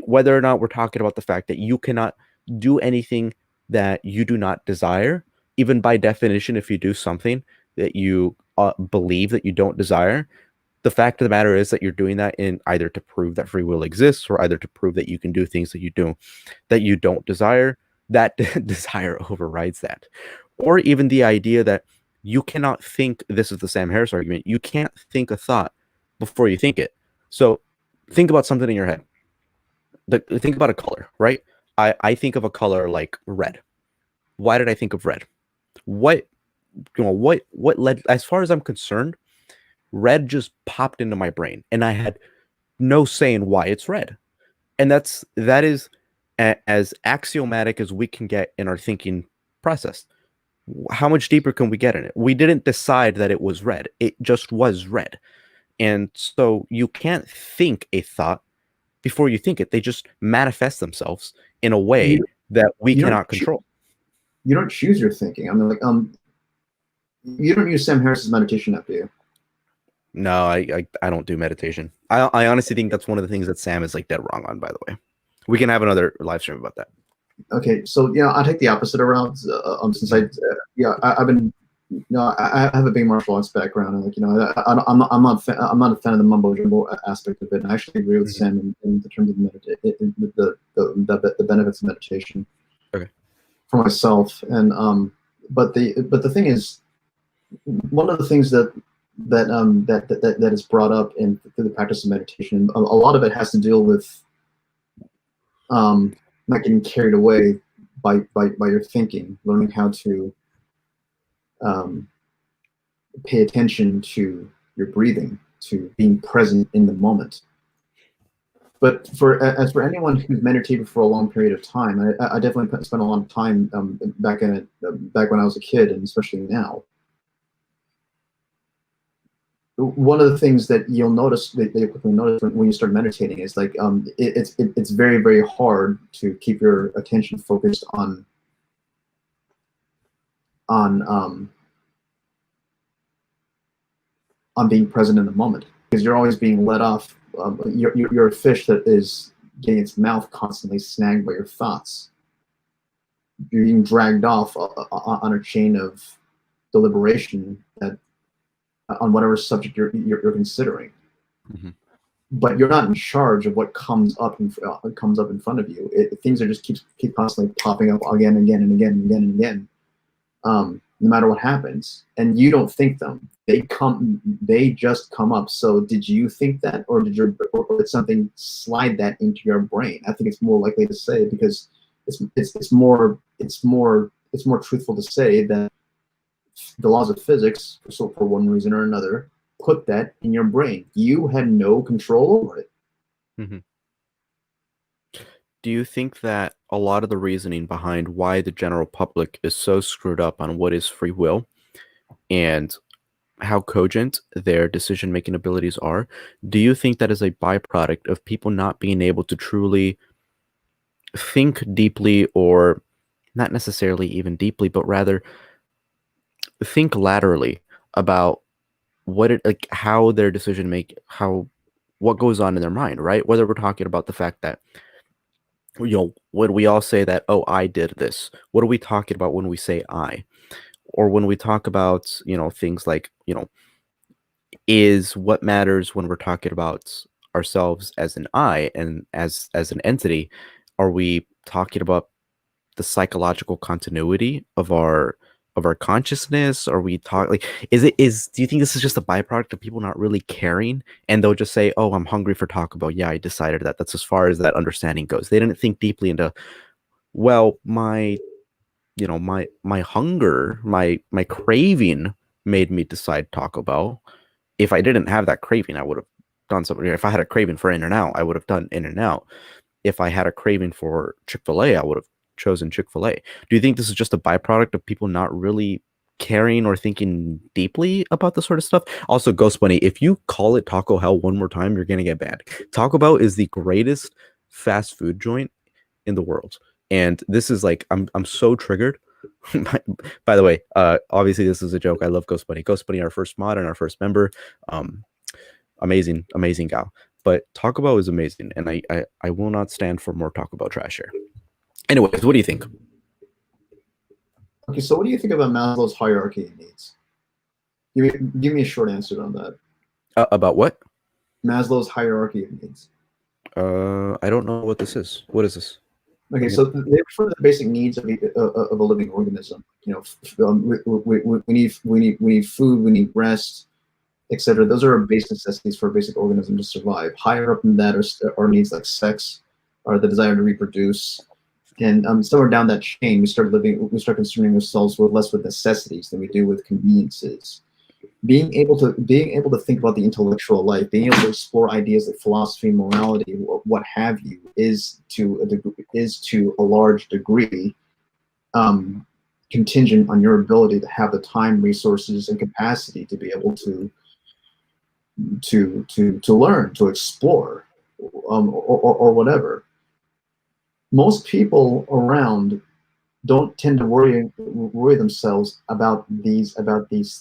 Whether or not we're talking about the fact that you cannot do anything that you do not desire, even by definition, if you do something that you believe that you don't desire, the fact of the matter is that you're doing that in either to prove that free will exists, or either to prove that you can do things that you don't desire. That desire overrides that. Or even the idea that you cannot think, this is the Sam Harris argument, you can't think a thought before you think it. So think about something in your head. Think about a color, right? I think of a color like red. Why did I think of red? What led, as far as I'm concerned, red just popped into my brain, and I had no say in why it's red. And that is as axiomatic as we can get in our thinking process. How much deeper can we get in it? We didn't decide that it was red. It just was red. And so you can't think a thought before you think it. They just manifest themselves in a way that we cannot control. You don't choose your thinking. I mean, like, you don't use Sam Harris's meditation app, do you? No, I don't do meditation. I honestly think that's one of the things that Sam is like dead wrong on, by the way. We can have another live stream about that. Okay, so I take the opposite around. Since I've been, I have a big martial arts background, and I'm not a fan of the mumbo jumbo aspect of it. And I actually agree with Sam in terms of the benefits of meditation. Okay. For myself, and but the thing is, one of the things that is brought up in the practice of meditation, a lot of it has to deal with not getting carried away by your thinking, learning how to pay attention to your breathing, to being present in the moment. But as for anyone who's meditated for a long period of time, I definitely spent a lot of time back when I was a kid, and especially now. One of the things that you'll notice, that you quickly notice when you start meditating, is like it's very, very hard to keep your attention focused on being present in the moment, because you're always being let off. You're a fish that is getting its mouth constantly snagged by your thoughts. You're being dragged off on a chain of deliberation that on whatever subject you're considering. Mm-hmm. But you're not in charge of what comes up in front of you. Things are just keep constantly popping up again and again and again and again and again, no matter what happens, and you don't think them. They just come up. So did you think that, or did something slide that into your brain? I think it's more likely to say, because it's more truthful to say that the laws of physics, so for one reason or another, put that in your brain. You had no control over it. Mm-hmm. Do you think that a lot of the reasoning behind why the general public is so screwed up on what is free will and how cogent their decision-making abilities are, do you think that is a byproduct of people not being able to truly think deeply, or not necessarily even deeply, but rather think laterally about how their decision what goes on in their mind, right? Whether we're talking about the fact that, when we all say that, oh, I did this, what are we talking about when we say I? Or when we talk about, things like, is what matters when we're talking about ourselves as an I and as an entity, are we talking about the psychological continuity of our of our consciousness? Are we talk like do you think this is just a byproduct of people not really caring, and they'll just say, oh, I'm hungry for Taco Bell, yeah, I decided that. That's as far as that understanding goes. They didn't think deeply into, well, my hunger, my craving made me decide Taco Bell. If I didn't have that craving, I would have done something. If I had a craving for In-N-Out, I would have done In-N-Out. If I had a craving for Chick-fil-A, I would have chosen Chick-fil-A. Do you think this is just a byproduct of people not really caring or thinking deeply about this sort of stuff? Also, Ghost Bunny, if you call it Taco Hell one more time, you're gonna get banned. Taco Bell is the greatest fast food joint in the world, and this is like I'm so triggered. By the way, obviously this is a joke. I love Ghost Bunny. Ghost Bunny, our first mod and our first member. Amazing gal. But Taco Bell is amazing, and I will not stand for more Taco Bell trash here. Anyways, what do you think? Okay, so what do you think about Maslow's hierarchy of needs? Give me a short answer on that. About what? Maslow's hierarchy of needs. I don't know what this is. What is this? Okay, so they refer to the basic needs of a living organism. You know, we need food, we need rest, etc. Those are our basic necessities for a basic organism to survive. Higher up than that are needs like sex, or the desire to reproduce, and somewhere down that chain, we start concerning ourselves less with necessities than we do with conveniences. Being able to think about the intellectual life, being able to explore ideas like philosophy, morality, what have you, is to a large degree contingent on your ability to have the time, resources, and capacity to be able to learn, to explore, or whatever. Most people around don't tend to worry themselves about these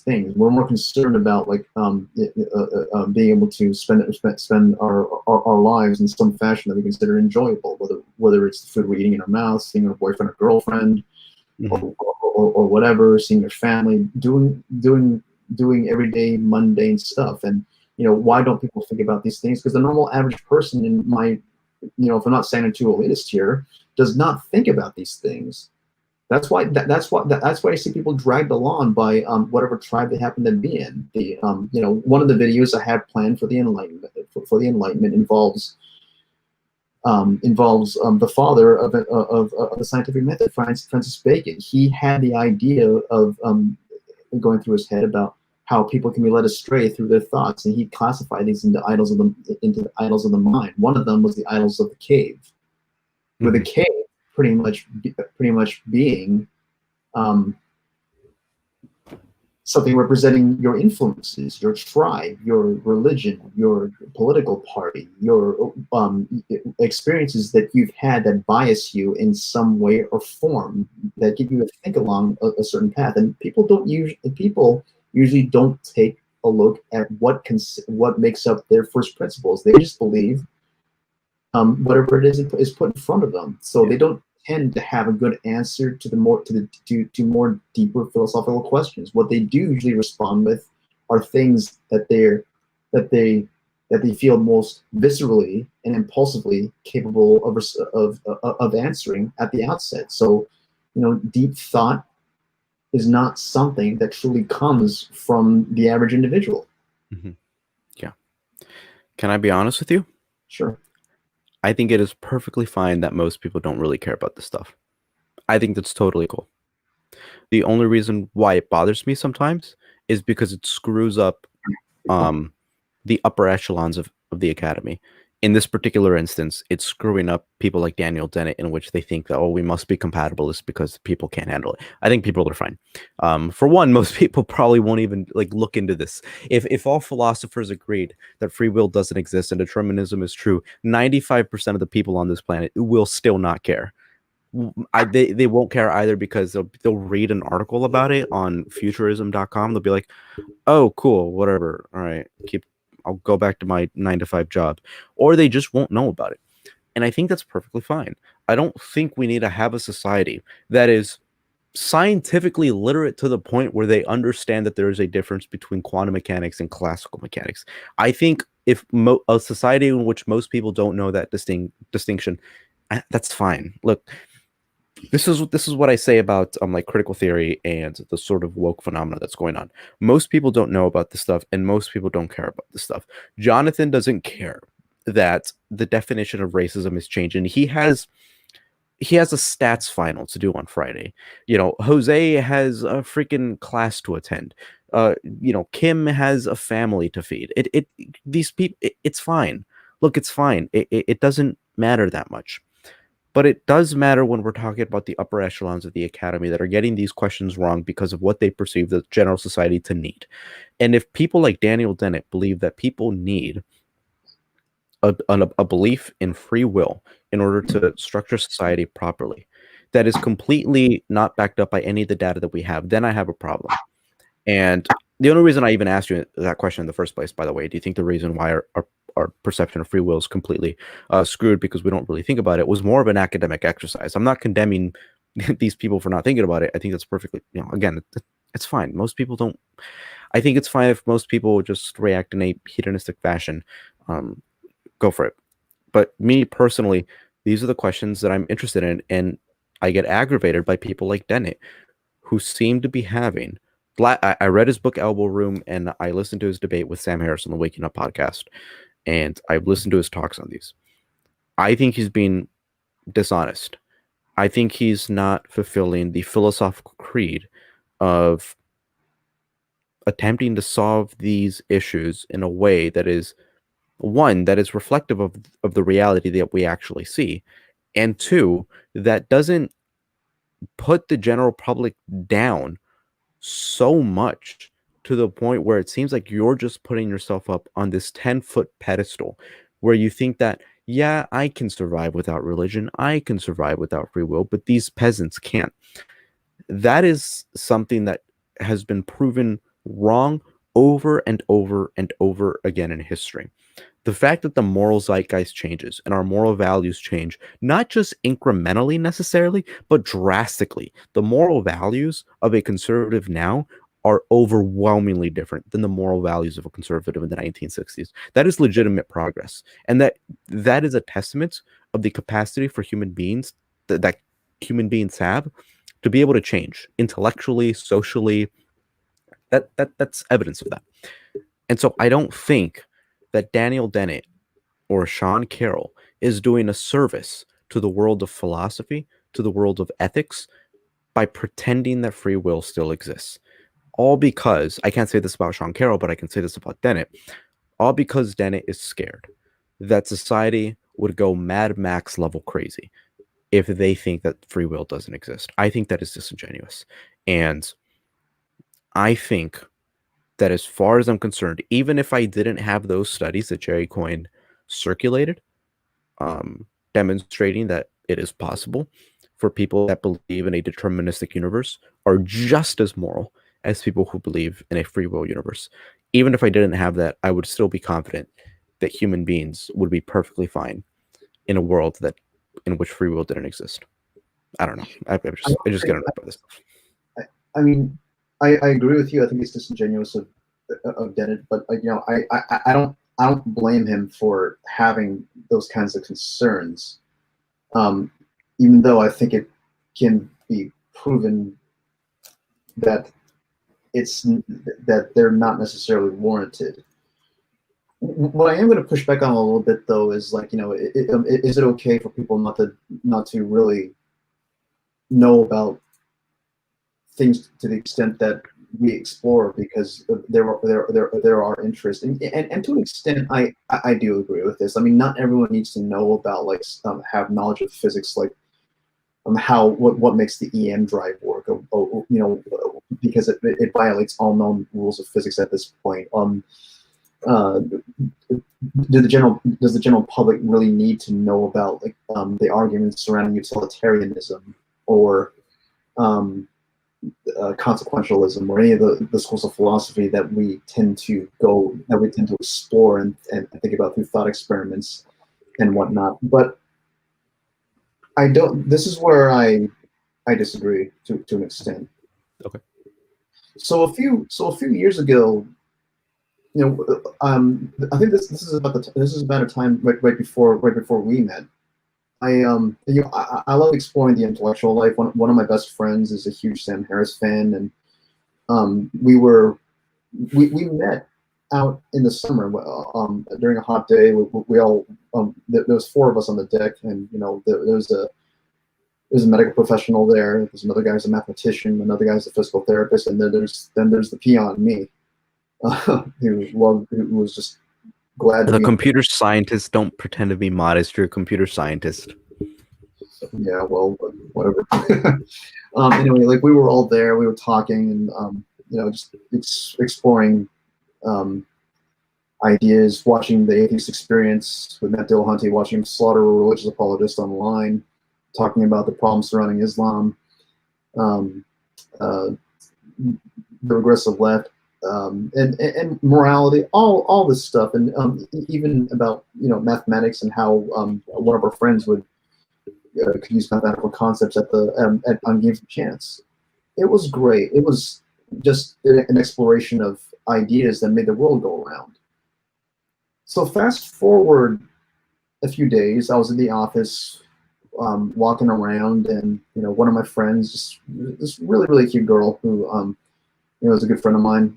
things. We're more concerned about like being able to spend our lives in some fashion that we consider enjoyable, whether it's the food we're eating in our mouths, seeing our boyfriend or girlfriend, or whatever, seeing your family, doing everyday mundane stuff. And why don't people think about these things? Because the normal average person, in my, if I'm not saying too elitist here, does not think about these things. That's why I see people dragged along by whatever tribe they happen to be in. One of the videos I have planned for the Enlightenment involves the father of the scientific method, Francis Bacon. He had the idea of going through his head about how people can be led astray through their thoughts, and he classified these into idols of the mind. One of them was the idols of the cave, with the cave pretty much being something representing your influences, your tribe, your religion, your political party, your experiences that you've had that bias you in some way or form, that get you to think along a certain path. And people usually don't take a look at what makes up their first principles. They just believe whatever it is put in front of them. So they don't tend to have a good answer to more deeper philosophical questions. What they do usually respond with are things that they feel most viscerally and impulsively capable of answering at the outset. So, deep thought is not something that truly comes from the average individual. Yeah. Can I be honest with you? Sure. I think it is perfectly fine that most people don't really care about this stuff. I think that's totally cool. The only reason why it bothers me sometimes is because it screws up the upper echelons of the academy. In this particular instance, it's screwing up people like Daniel Dennett, in which they think that, we must be compatibilists because people can't handle it. I think people are fine. For one, most people probably won't even look into this. If all philosophers agreed that free will doesn't exist and determinism is true, 95% of the people on this planet will still not care. They won't care either, because they'll read an article about it on futurism.com. They'll be like, oh, cool, whatever. All right, I'll go back to my 9-to-5 job. Or they just won't know about it. And I think that's perfectly fine. I don't think we need to have a society that is scientifically literate to the point where they understand that there is a difference between quantum mechanics and classical mechanics. I think if a society in which most people don't know that distinction, that's fine. Look, This is what I say about like critical theory and the sort of woke phenomena that's going on. Most people don't know about this stuff, and most people don't care about this stuff. Jonathan doesn't care that the definition of racism is changing. He has a stats final to do on Friday. Jose has a freaking class to attend. Kim has a family to feed. These people, it's fine. Look, it's fine. It doesn't matter that much. But it does matter when we're talking about the upper echelons of the academy that are getting these questions wrong because of what they perceive the general society to need. And if people like Daniel Dennett believe that people need a belief in free will in order to structure society properly, that is completely not backed up by any of the data that we have, then I have a problem. And the only reason I even asked you that question in the first place, by the way, do you think the reason why our perception of free will is completely screwed because we don't really think about it was more of an academic exercise? I'm not condemning these people for not thinking about it. I think that's perfectly, again, it's fine. Most people don't. I think it's fine if most people just react in a hedonistic fashion. Go for it. But me personally, these are the questions that I'm interested in, and I get aggravated by people like Dennett who seem to be having. I read his book Elbow Room, and I listened to his debate with Sam Harris on the Waking Up podcast, and I've listened to his talks on these. I think he's being dishonest. I think he's not fulfilling the philosophical creed of attempting to solve these issues in a way that is, one, that is reflective of the reality that we actually see, and two, that doesn't put the general public down so much to the point where it seems like you're just putting yourself up on this 10-foot pedestal where you think that, yeah, I can survive without religion, I can survive without free will, but these peasants can't. That is something that has been proven wrong over and over and over again in history. The fact that the moral zeitgeist changes and our moral values change, not just incrementally necessarily, but drastically. The moral values of a conservative now are overwhelmingly different than the moral values of a conservative in the 1960s. That is legitimate progress. And that is a testament of the capacity for human beings that human beings have to be able to change intellectually, socially. That's evidence of that. And so I don't think that Daniel Dennett or Sean Carroll is doing a service to the world of philosophy, to the world of ethics, by pretending that free will still exists. All because, I can't say this about Sean Carroll, but I can say this about Dennett, all because Dennett is scared that society would go Mad Max level crazy if they think that free will doesn't exist. I think that is disingenuous. And I think that as far as I'm concerned, even if I didn't have those studies that Jerry Coyne circulated, demonstrating that it is possible for people that believe in a deterministic universe are just as moral as people who believe in a free will universe. Even if I didn't have that, I would still be confident that human beings would be perfectly fine in a world in which free will didn't exist. I don't know. I just get annoyed by this stuff. I mean, I agree with you. I think it's disingenuous of Dennett, but I don't blame him for having those kinds of concerns. Even though I think it can be proven that that they're not necessarily warranted. What I am going to push back on a little bit, though, is like, is it okay for people not to really know about things to the extent that we explore because there are interests, and to an extent I do agree with this. I mean, not everyone needs to know about have knowledge of physics, like what makes the EM drive work, because it violates all known rules of physics at this point. Does the general public really need to know about the arguments surrounding utilitarianism or consequentialism or any of the schools of philosophy that we tend to explore and think about through thought experiments and whatnot? But I don't. This is where I disagree to an extent. Okay. So a few years ago, I think this is about a time right before we met. I love exploring the intellectual life. One of my best friends is a huge Sam Harris fan, and we met out in the summer during a hot day. We all there was four of us on the deck, and there's a medical professional there. There's another guy who's a mathematician, another guy's a physical therapist, and then there's the peon, me, who was just glad to The be. computer scientists don't pretend to be modest. You're a computer scientist. Yeah, well, whatever. Anyway, like we were all there, we were talking, and just exploring ideas, watching the Atheist Experience with Matt Dillahunty, watching him slaughter a religious apologist online, talking about the problems surrounding Islam, um, uh, the regressive left, and morality, all this stuff, and even about mathematics and how one of our friends could use mathematical concepts on games of chance. It was great. It was just an exploration of ideas that made the world go around. So fast forward a few days, I was in the office, walking around, and one of my friends, just this really really cute girl who is a good friend of mine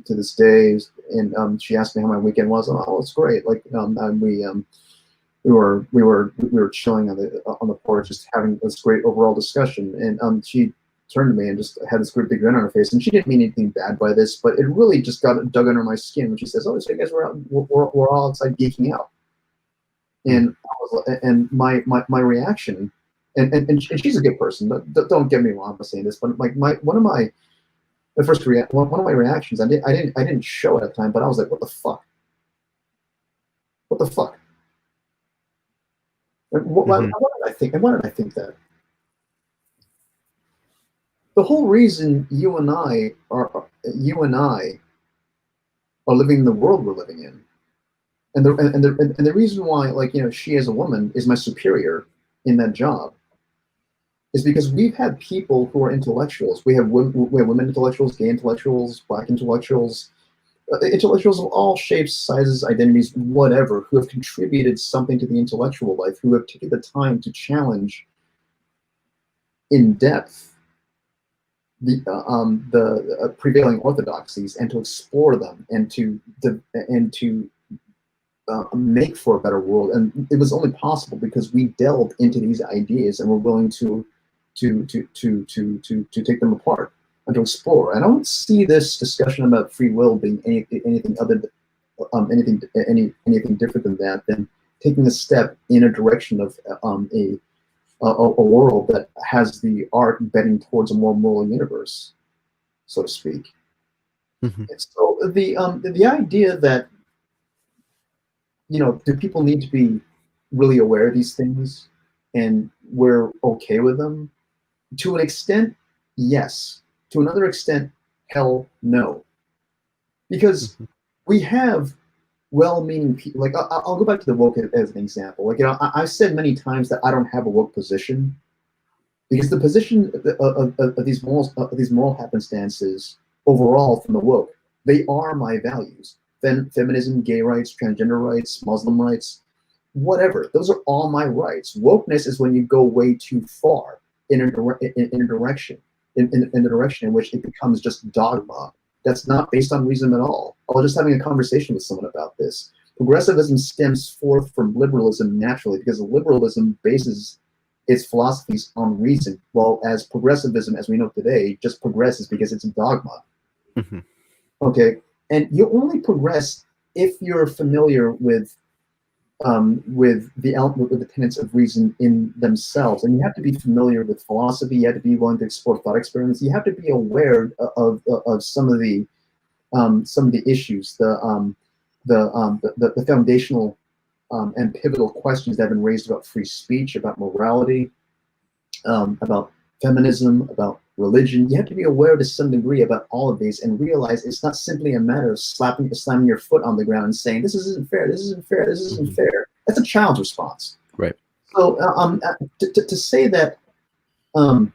to this day, and she asked me how my weekend was. Oh, it's great. Like and we were chilling on the porch, just having this great overall discussion, and she turned to me and just had this great big grin on her face, and she didn't mean anything bad by this, but it really just got dug under my skin when she says, "Oh, so you guys we're all outside geeking out," and my reaction, and she's a good person. Don't get me wrong by saying this, but like one of my reactions, I didn't show it at the time, but I was like, "What the fuck? What the fuck?" And why did I think? And why did I think that? The whole reason you and I are living in the world we're living in, and the reason why, like she as a woman is my superior in that job, is because we've had people who are intellectuals. We have women intellectuals, gay intellectuals, black intellectuals, intellectuals of all shapes, sizes, identities, whatever, who have contributed something to the intellectual life, who have taken the time to challenge in depth the prevailing orthodoxies, and to explore them, and to make for a better world. And it was only possible because we delved into these ideas and were willing to take them apart and to explore. And I don't see this discussion about free will being anything other than anything different than that, than taking a step in a direction of a world that has the arc bending towards a more moral universe, so to speak. Mm-hmm. And so the idea that do people need to be really aware of these things, and we're okay with them? To an extent, yes. To another extent, hell no. Because we have well-meaning people. Like I'll go back to the woke as an example. Like I've said many times that I don't have a woke position, because the position of these moral happenstances overall from the woke, they are my values. Feminism, gay rights, transgender rights, Muslim rights, whatever. Those are all my rights. Wokeness is when you go way too far in a direction, in the direction in which it becomes just dogma that's not based on reason at all. I was just having a conversation with someone about this. Progressivism stems forth from liberalism naturally, because liberalism bases its philosophies on reason, while as progressivism, as we know today, just progresses because it's a dogma. Mm-hmm. Okay, and you only progress if you're familiar with the tenets of reason in themselves, and you have to be familiar with philosophy. You have to be willing to explore thought experiments. You have to be aware of some of the issues, the foundational and pivotal questions that have been raised about free speech, about morality, about feminism, about religion. You have to be aware to some degree about all of these, and realize it's not simply a matter of slamming your foot on the ground and saying, "This isn't fair. This isn't fair. This isn't fair." That's a child's response. Right. So to say that, to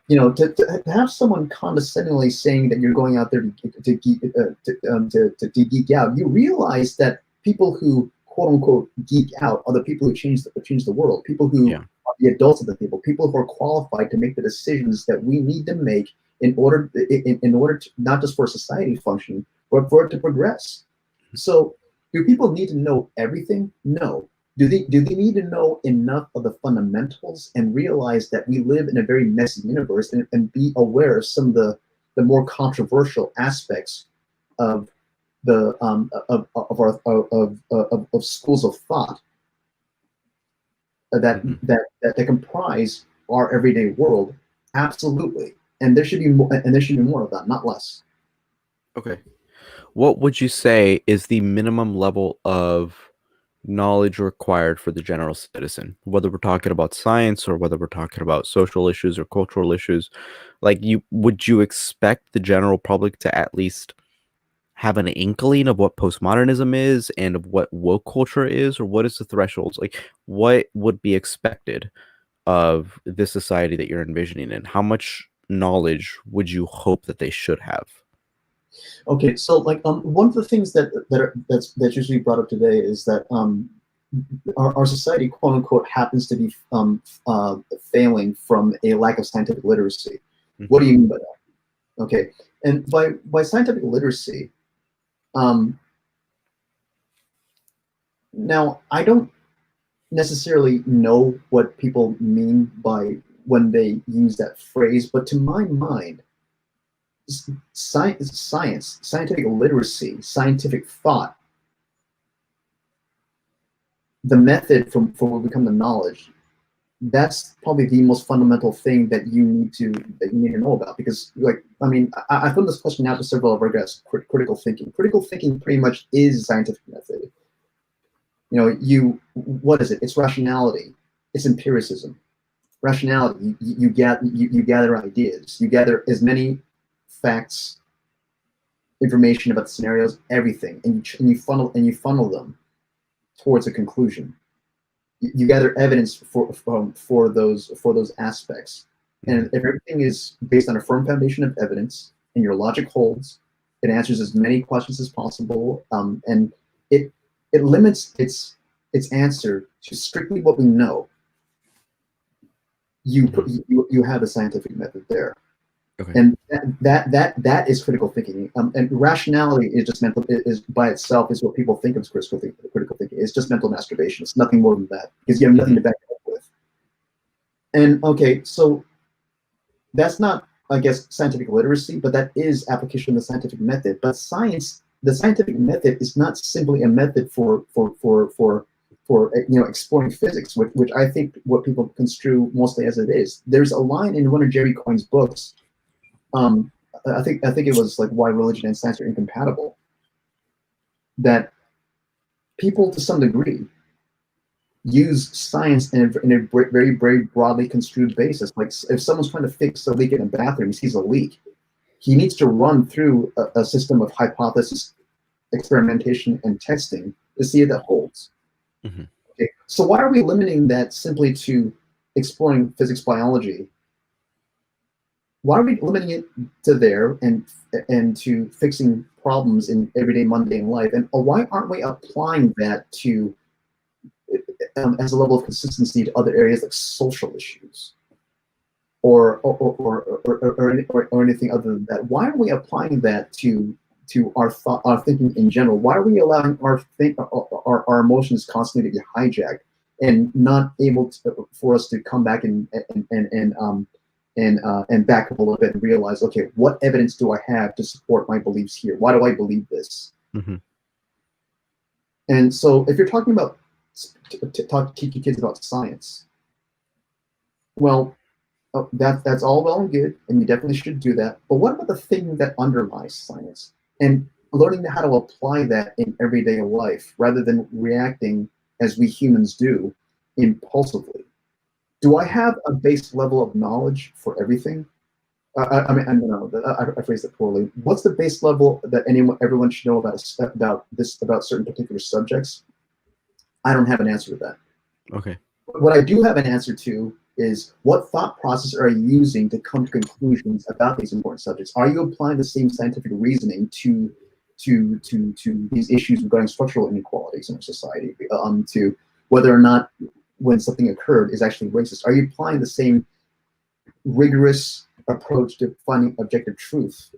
have someone condescendingly saying that you're going out there to geek out, you realize that people who quote unquote geek out are the people who change the world. People who the adults of the people who are qualified to make the decisions that we need to make in order to not just for society to function, but for it to progress. So, do people need to know everything? No. Do they need to know enough of the fundamentals and realize that we live in a very messy universe, and be aware of some of the more controversial aspects of the of schools of thought that comprise our everyday world? Absolutely. And there should be more, and there should be more of that, not less. Okay. What would you say is the minimum level of knowledge required for the general citizen, whether we're talking about science or whether we're talking about social issues or cultural issues? Like, would you expect the general public to at least have an inkling of what postmodernism is and of what woke culture is, or what is the thresholds? Like, what would be expected of this society that you're envisioning, and how much knowledge would you hope that they should have? Okay, so like one of the things that's usually brought up today is that our society, quote unquote, happens to be failing from a lack of scientific literacy. What do you mean by that? Okay, and by scientific literacy, now I don't necessarily know what people mean by when they use that phrase, but to my mind, science, scientific literacy, scientific thought, the method from where we become the knowledge, that's probably the most fundamental thing that you need to know about. Because, like, I mean, I put this question out to several of our guests. Critical thinking. Critical thinking pretty much is scientific method. You know, what is it? It's rationality. It's empiricism. Rationality. You gather ideas. You gather as many facts, information about the scenarios, everything, and you funnel them towards a conclusion. You gather evidence for those aspects, and if everything is based on a firm foundation of evidence and your logic holds, it answers as many questions as possible, and it limits its answer to strictly what we know. You have a scientific method there. Okay. And that is critical thinking. And rationality is just mental, is by itself is what people think of as critical thinking. It's just mental masturbation. It's nothing more than that, because you have nothing to back it up with. And okay, so that's not, I guess, scientific literacy, but that is application of the scientific method. But science, the scientific method, is not simply a method for exploring physics, which I think what people construe mostly as it is. There's a line in one of Jerry Cohen's books. I think it was like Why Religion and Science Are Incompatible, that people to some degree use science in a very, very broadly construed basis. Like, if someone's trying to fix a leak in a bathroom, he sees a leak, he needs to run through a system of hypothesis, experimentation, and testing to see if that holds. Mm-hmm. Okay, so why are we limiting that simply to exploring physics, biology? Why are we limiting it to there and to fixing problems in everyday mundane life? And why aren't we applying that to as a level of consistency to other areas like social issues or anything other than that? Why are we applying that to our thought, our thinking in general? Why are we allowing our emotions constantly to be hijacked and not able for us to come back and back up a little bit and realize, okay, what evidence do I have to support my beliefs here? Why do I believe this? Mm-hmm. And so, if you're talking about teaching kids about science, well, that's all well and good, and you definitely should do that. But what about the thing that underlies science, and learning how to apply that in everyday life rather than reacting as we humans do impulsively? Do I have a base level of knowledge for everything? I mean, I don't know. I phrased it poorly. What's the base level that everyone should know about certain particular subjects? I don't have an answer to that. Okay. What I do have an answer to is, what thought process are you using to come to conclusions about these important subjects? Are you applying the same scientific reasoning to these issues regarding structural inequalities in our society? To whether or not when something occurred is actually racist? Are you applying the same rigorous approach to finding objective truth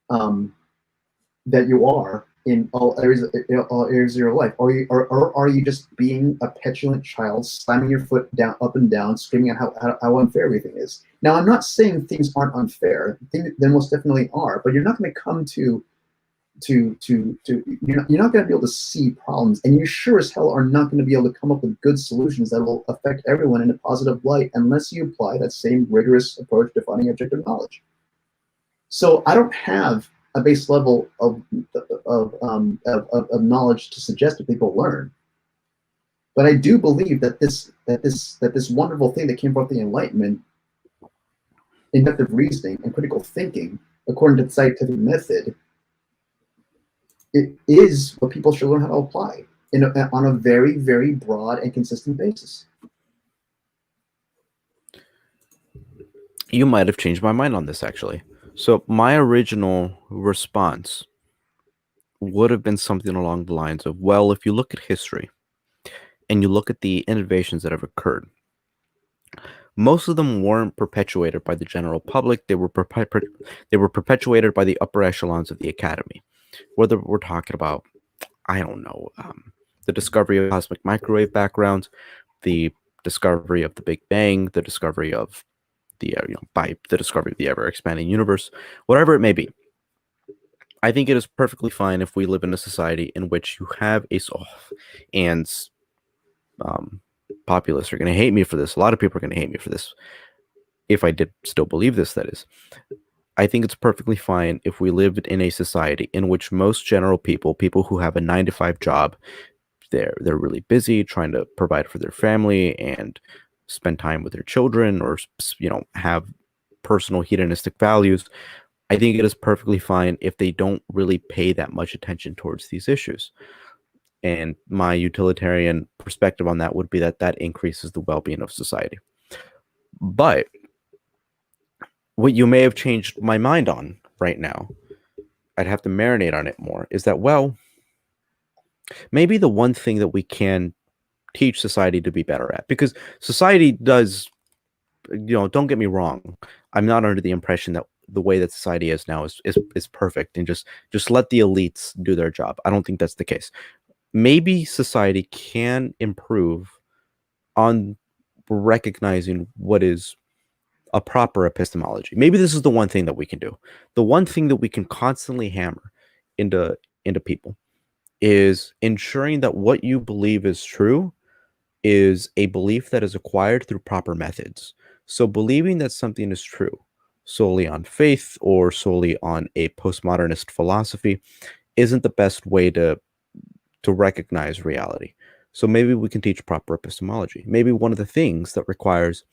that you are in all areas of your life? Or are you just being a petulant child, slamming your foot down, up and down, screaming at how unfair everything is? Now, I'm not saying things aren't unfair. They most definitely are, but you're not going to come to you're not going to be able to see problems, and you sure as hell are not going to be able to come up with good solutions that will affect everyone in a positive light unless you apply that same rigorous approach to finding objective knowledge. So I don't have a base level of knowledge to suggest that people learn, but I do believe that this wonderful thing that came forth the Enlightenment, inductive reasoning and critical thinking, according to the scientific method, it is what people should learn how to apply on a very, very broad and consistent basis. You might have changed my mind on this, actually. So my original response would have been something along the lines of, well, if you look at history and you look at the innovations that have occurred, most of them weren't perpetuated by the general public. They were perpetuated by the upper echelons of the academy. Whether we're talking about, I don't know, the discovery of cosmic microwave backgrounds, the discovery of the Big Bang, the discovery of the by the discovery of the ever-expanding universe, whatever it may be. I think it is perfectly fine if we live in a society in which you have a and populists are going to hate me for this. A lot of people are going to hate me for this. If I did still believe this, that is. I think it's perfectly fine if we lived in a society in which most general people who have a 9-to-5 job, they're really busy trying to provide for their family and spend time with their children, or have personal hedonistic values. I think it is perfectly fine if they don't really pay that much attention towards these issues. And my utilitarian perspective on that would be that increases the well-being of society. But what you may have changed my mind on right now, I'd have to marinate on it more, is that, well, maybe the one thing that we can teach society to be better at, because society does, don't get me wrong, I'm not under the impression that the way that society is now is perfect and just let the elites do their job. I don't think that's the case. Maybe society can improve on recognizing what is a proper epistemology. Maybe this is the one thing that we can do. The one thing that we can constantly hammer into people is ensuring that what you believe is true is a belief that is acquired through proper methods. So believing that something is true solely on faith or solely on a postmodernist philosophy isn't the best way to recognize reality. So maybe we can teach proper epistemology. Maybe one of the things that requires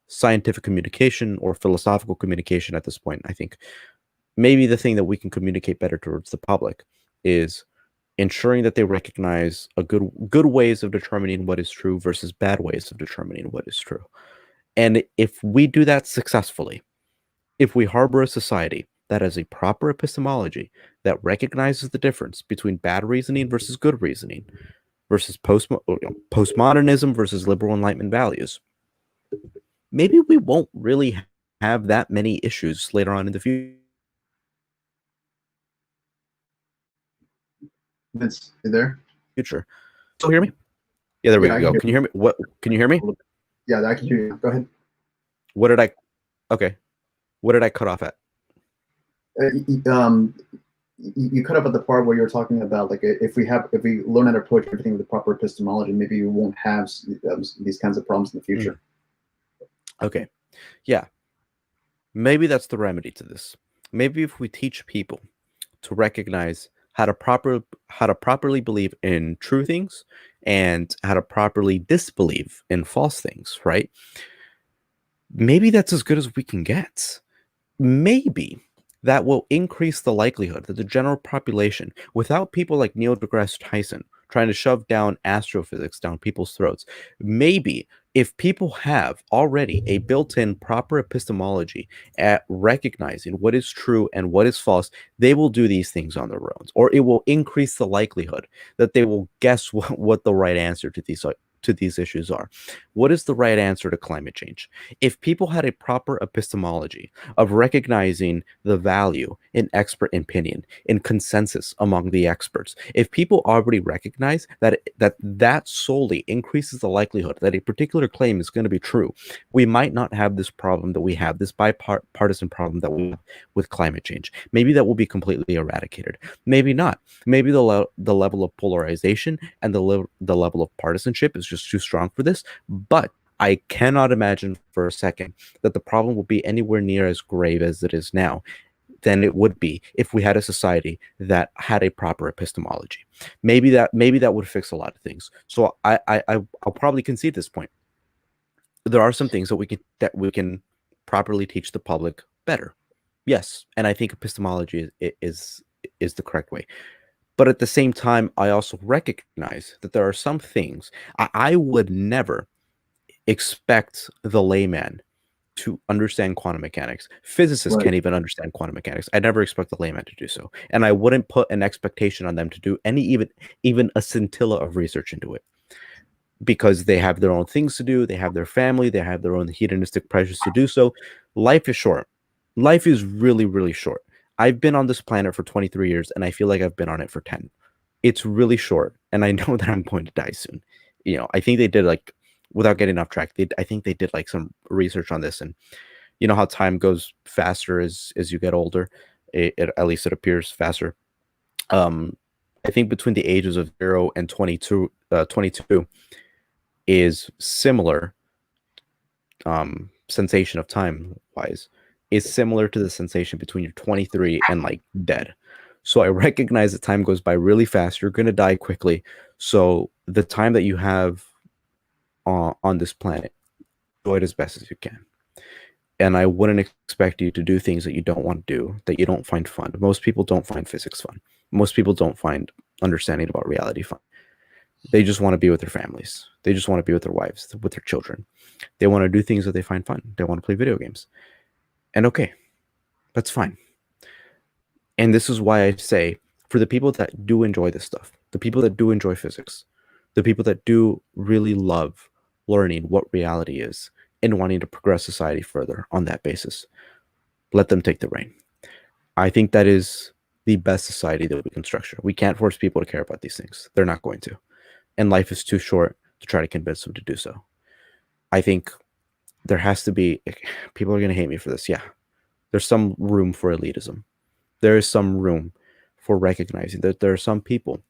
scientific communication or philosophical communication at this point, I think maybe the thing that we can communicate better towards the public is ensuring that they recognize a good ways of determining what is true versus bad ways of determining what is true. And if we do that successfully, if we harbor a society that has a proper epistemology that recognizes the difference between bad reasoning versus good reasoning versus postmodernism versus liberal Enlightenment values, maybe we won't really have that many issues later on in the Vince, you there? future. Still hear me? Yeah, there we go. Can you hear me? What? Can you hear me? Yeah, I can hear you. Go ahead. What did I? Okay. What did I cut off at? You cut up at the part where you were talking about, like, if we learn how to approach everything with the proper epistemology, maybe we won't have these kinds of problems in the future. Okay. Yeah. Maybe that's the remedy to this. Maybe if we teach people to recognize how to properly believe in true things and how to properly disbelieve in false things, right? Maybe that's as good as we can get. Maybe that will increase the likelihood that the general population, without people like Neil deGrasse Tyson trying to shove down astrophysics down people's throats, maybe if people have already a built-in proper epistemology at recognizing what is true and what is false, they will do these things on their own, or it will increase the likelihood that they will guess what the right answer to these to these issues are. What is the right answer to climate change? If people had a proper epistemology of recognizing the value in expert opinion, in consensus among the experts, if people already recognize that solely increases the likelihood that a particular claim is going to be true, we might not have this problem that we have, this bipartisan problem that we have with climate change. Maybe that will be completely eradicated. Maybe not. Maybe the level of polarization and the level of partisanship is just too strong for this. But I cannot imagine for a second that the problem will be anywhere near as grave as it is now than it would be if we had a society that had a proper epistemology. Maybe that would fix a lot of things. So I'll probably concede this point. There are some things that we can properly teach the public better. Yes, and I think epistemology is the correct way. But at the same time, I also recognize that there are some things I would never expect the layman to understand quantum mechanics. Physicists Right. can't even understand quantum mechanics. I never expect the layman to do so, and I wouldn't put an expectation on them to do even a scintilla of research into it, because they have their own things to do. They have their family. They have their own hedonistic pressures to do so. Life is short. Life is really, really short. I've been on this planet for 23 years, and I feel like I've been on it for 10. It's really short, and I know that I'm going to die soon. I think they did, like, without getting off track, I think they did like some research on this, and you know how time goes faster as you get older. At least it appears faster. I think between the ages of 0 and 22 is similar. Sensation of time wise is similar to the sensation between you're 23 and like dead. So I recognize that time goes by really fast. You're going to die quickly. So the time that you have on this planet, enjoy it as best as you can. And I wouldn't expect you to do things that you don't want to do, that you don't find fun. Most people don't find physics fun. Most people don't find understanding about reality fun. They just want to be with their families. They just want to be with their wives, with their children. They want to do things that they find fun. They want to play video games. And okay, that's fine. And this is why I say, for the people that do enjoy this stuff, the people that do enjoy physics, the people that do really love learning what reality is and wanting to progress society further on that basis, let them take the reign. I think that is the best society that we can structure. We can't force people to care about these things. They're not going to. And life is too short to try to convince them to do so. I think there has to be, people are going to hate me for this. Yeah. There's some room for elitism. There is some room for recognizing that there are some people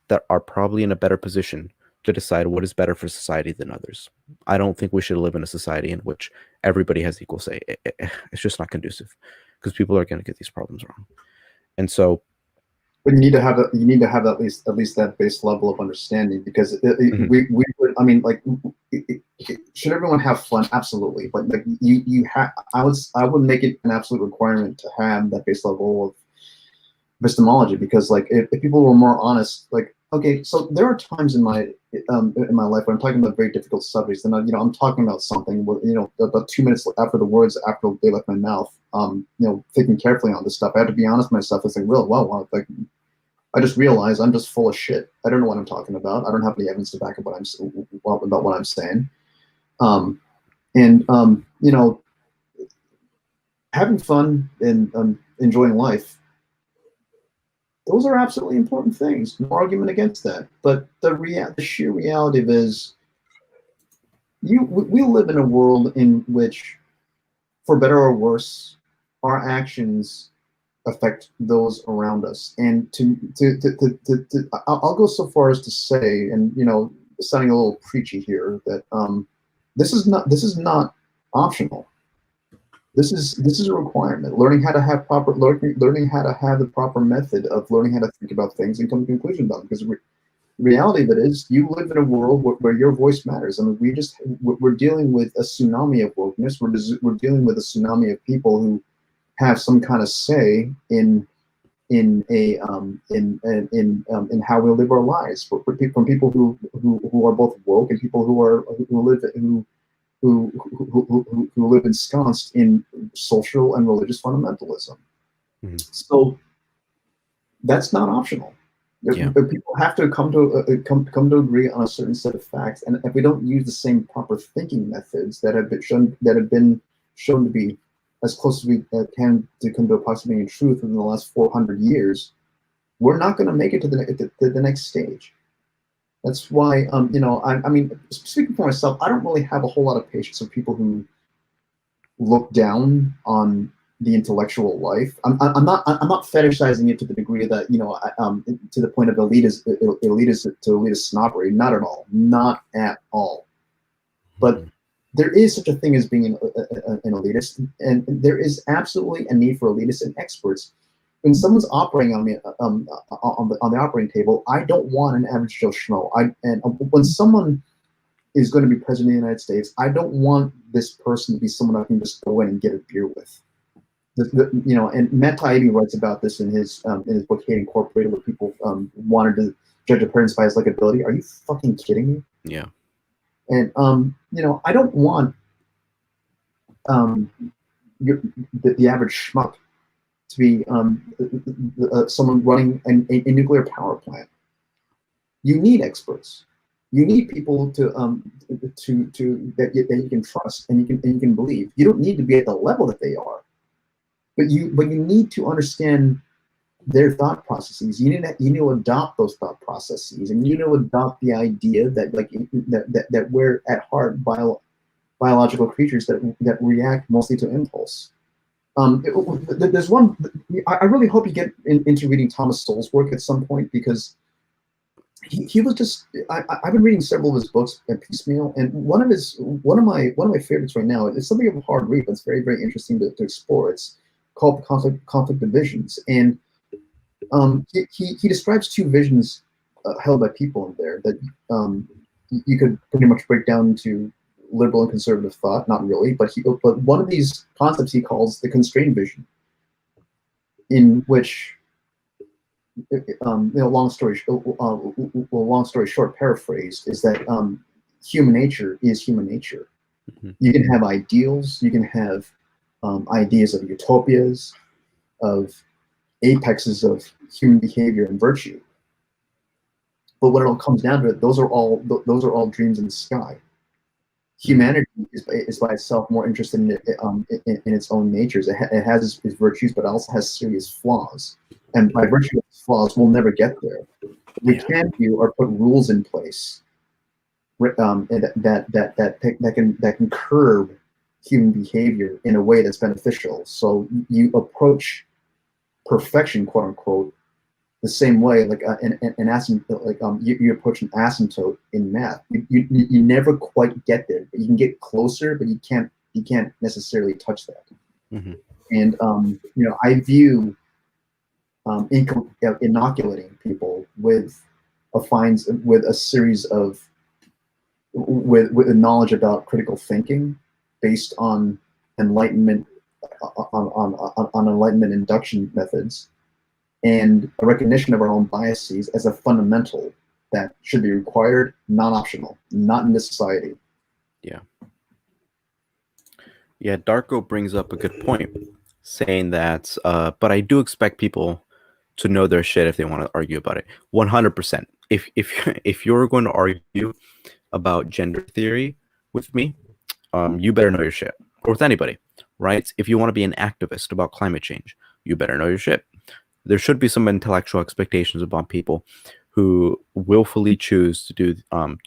that are probably in a better position to decide what is better for society than others. I don't think we should live in a society in which everybody has equal say. It's just not conducive, because people are going to get these problems wrong. And so, but you need to have at least that base level of understanding, because we would, I mean, like, should everyone have fun? Absolutely, but like you have, I would make it an absolute requirement to have that base level of epistemology, because like if people were more honest, like, okay, so there are times in my life when I'm talking about very difficult subjects, and I'm talking about something where, about 2 minutes after the words, after they left my mouth, thinking carefully on this stuff, I had to be honest with myself and say, well, like, I just realized I'm just full of shit. I don't know what I'm talking about. I don't have any evidence to back up about what I'm saying. Having fun and enjoying life, those are absolutely important things. No argument against that. But the sheer reality of it is, we live in a world in which, for better or worse, our actions affect those around us. And I'll go so far as to say, and sounding a little preachy here, that this is not optional. This is a requirement. Learning how to have learning how to have the proper method of learning how to think about things and come to conclusions about them. Because the reality of it is, you live in a world where your voice matters. I mean, we're dealing with a tsunami of wokeness. We're dealing with a tsunami of people who have some kind of say in how we live our lives. From people who are both woke and people who live ensconced in social and religious fundamentalism. Mm-hmm. So that's not optional. Yeah. People have to come to come to agree on a certain set of facts, and if we don't use the same proper thinking methods that have been shown to be as close as we can to come to approximating truth within the last 400 years, we're not going to make it to the next stage. That's why, I mean, speaking for myself, I don't really have a whole lot of patience with people who look down on the intellectual life. I'm not fetishizing it to the degree that to the point of elitist snobbery. Not at all. Not at all. But there is such a thing as being an elitist, and there is absolutely a need for elitists and experts. When someone's operating on the operating table, I don't want an average Joe Schmo. When someone is going to be president of the United States, I don't want this person to be someone I can just go in and get a beer with. And Matt Taibbi writes about this in his book Hate Incorporated, where people wanted to judge a parent's by his likability. Are you fucking kidding me? Yeah. And I don't want the average schmuck to be someone running a nuclear power plant. You need experts. You need people to that you can trust and you can believe. You don't need to be at the level that they are, but you need to understand their thought processes. You need to adopt those thought processes, and you need to adopt the idea that that we're at heart biological creatures that react mostly to impulse. There's one. I really hope you get into reading Thomas Sowell's work at some point, because he was just. I've been reading several of his books at piecemeal, and one of my favorites right now. It's something of a hard read, but it's very, very interesting to explore. It's called Conflict Divisions, and he describes two visions held by people in there that you could pretty much break down into liberal and conservative thought. Not really, but one of these concepts he calls the constrained vision, in which long story short, paraphrased, is that human nature is human nature. Mm-hmm. You can have ideals, you can have ideas of utopias, of apexes of human behavior and virtue. But when it all comes down to it, those are all dreams in the sky. Humanity is by itself more interested in its own natures. It has its virtues, but it also has serious flaws. And by virtue of its flaws, we'll never get there. What we can do are put rules in place that can curb human behavior in a way that's beneficial. So you approach perfection, quote unquote, the same way, like you approach an asymptote in math. You never quite get there, but you can get closer, but you can't necessarily touch that. Mm-hmm. And I view inoculating people with a series of with a knowledge about critical thinking based on enlightenment on enlightenment induction methods, and a recognition of our own biases as a fundamental that should be required, not optional, not in this society. Yeah. Yeah, Darko brings up a good point, saying that, but I do expect people to know their shit if they want to argue about it. 100%. If you're going to argue about gender theory with me, you better know your shit. Or with anybody, right? If you want to be an activist about climate change, you better know your shit. There should be some intellectual expectations upon people who willfully choose to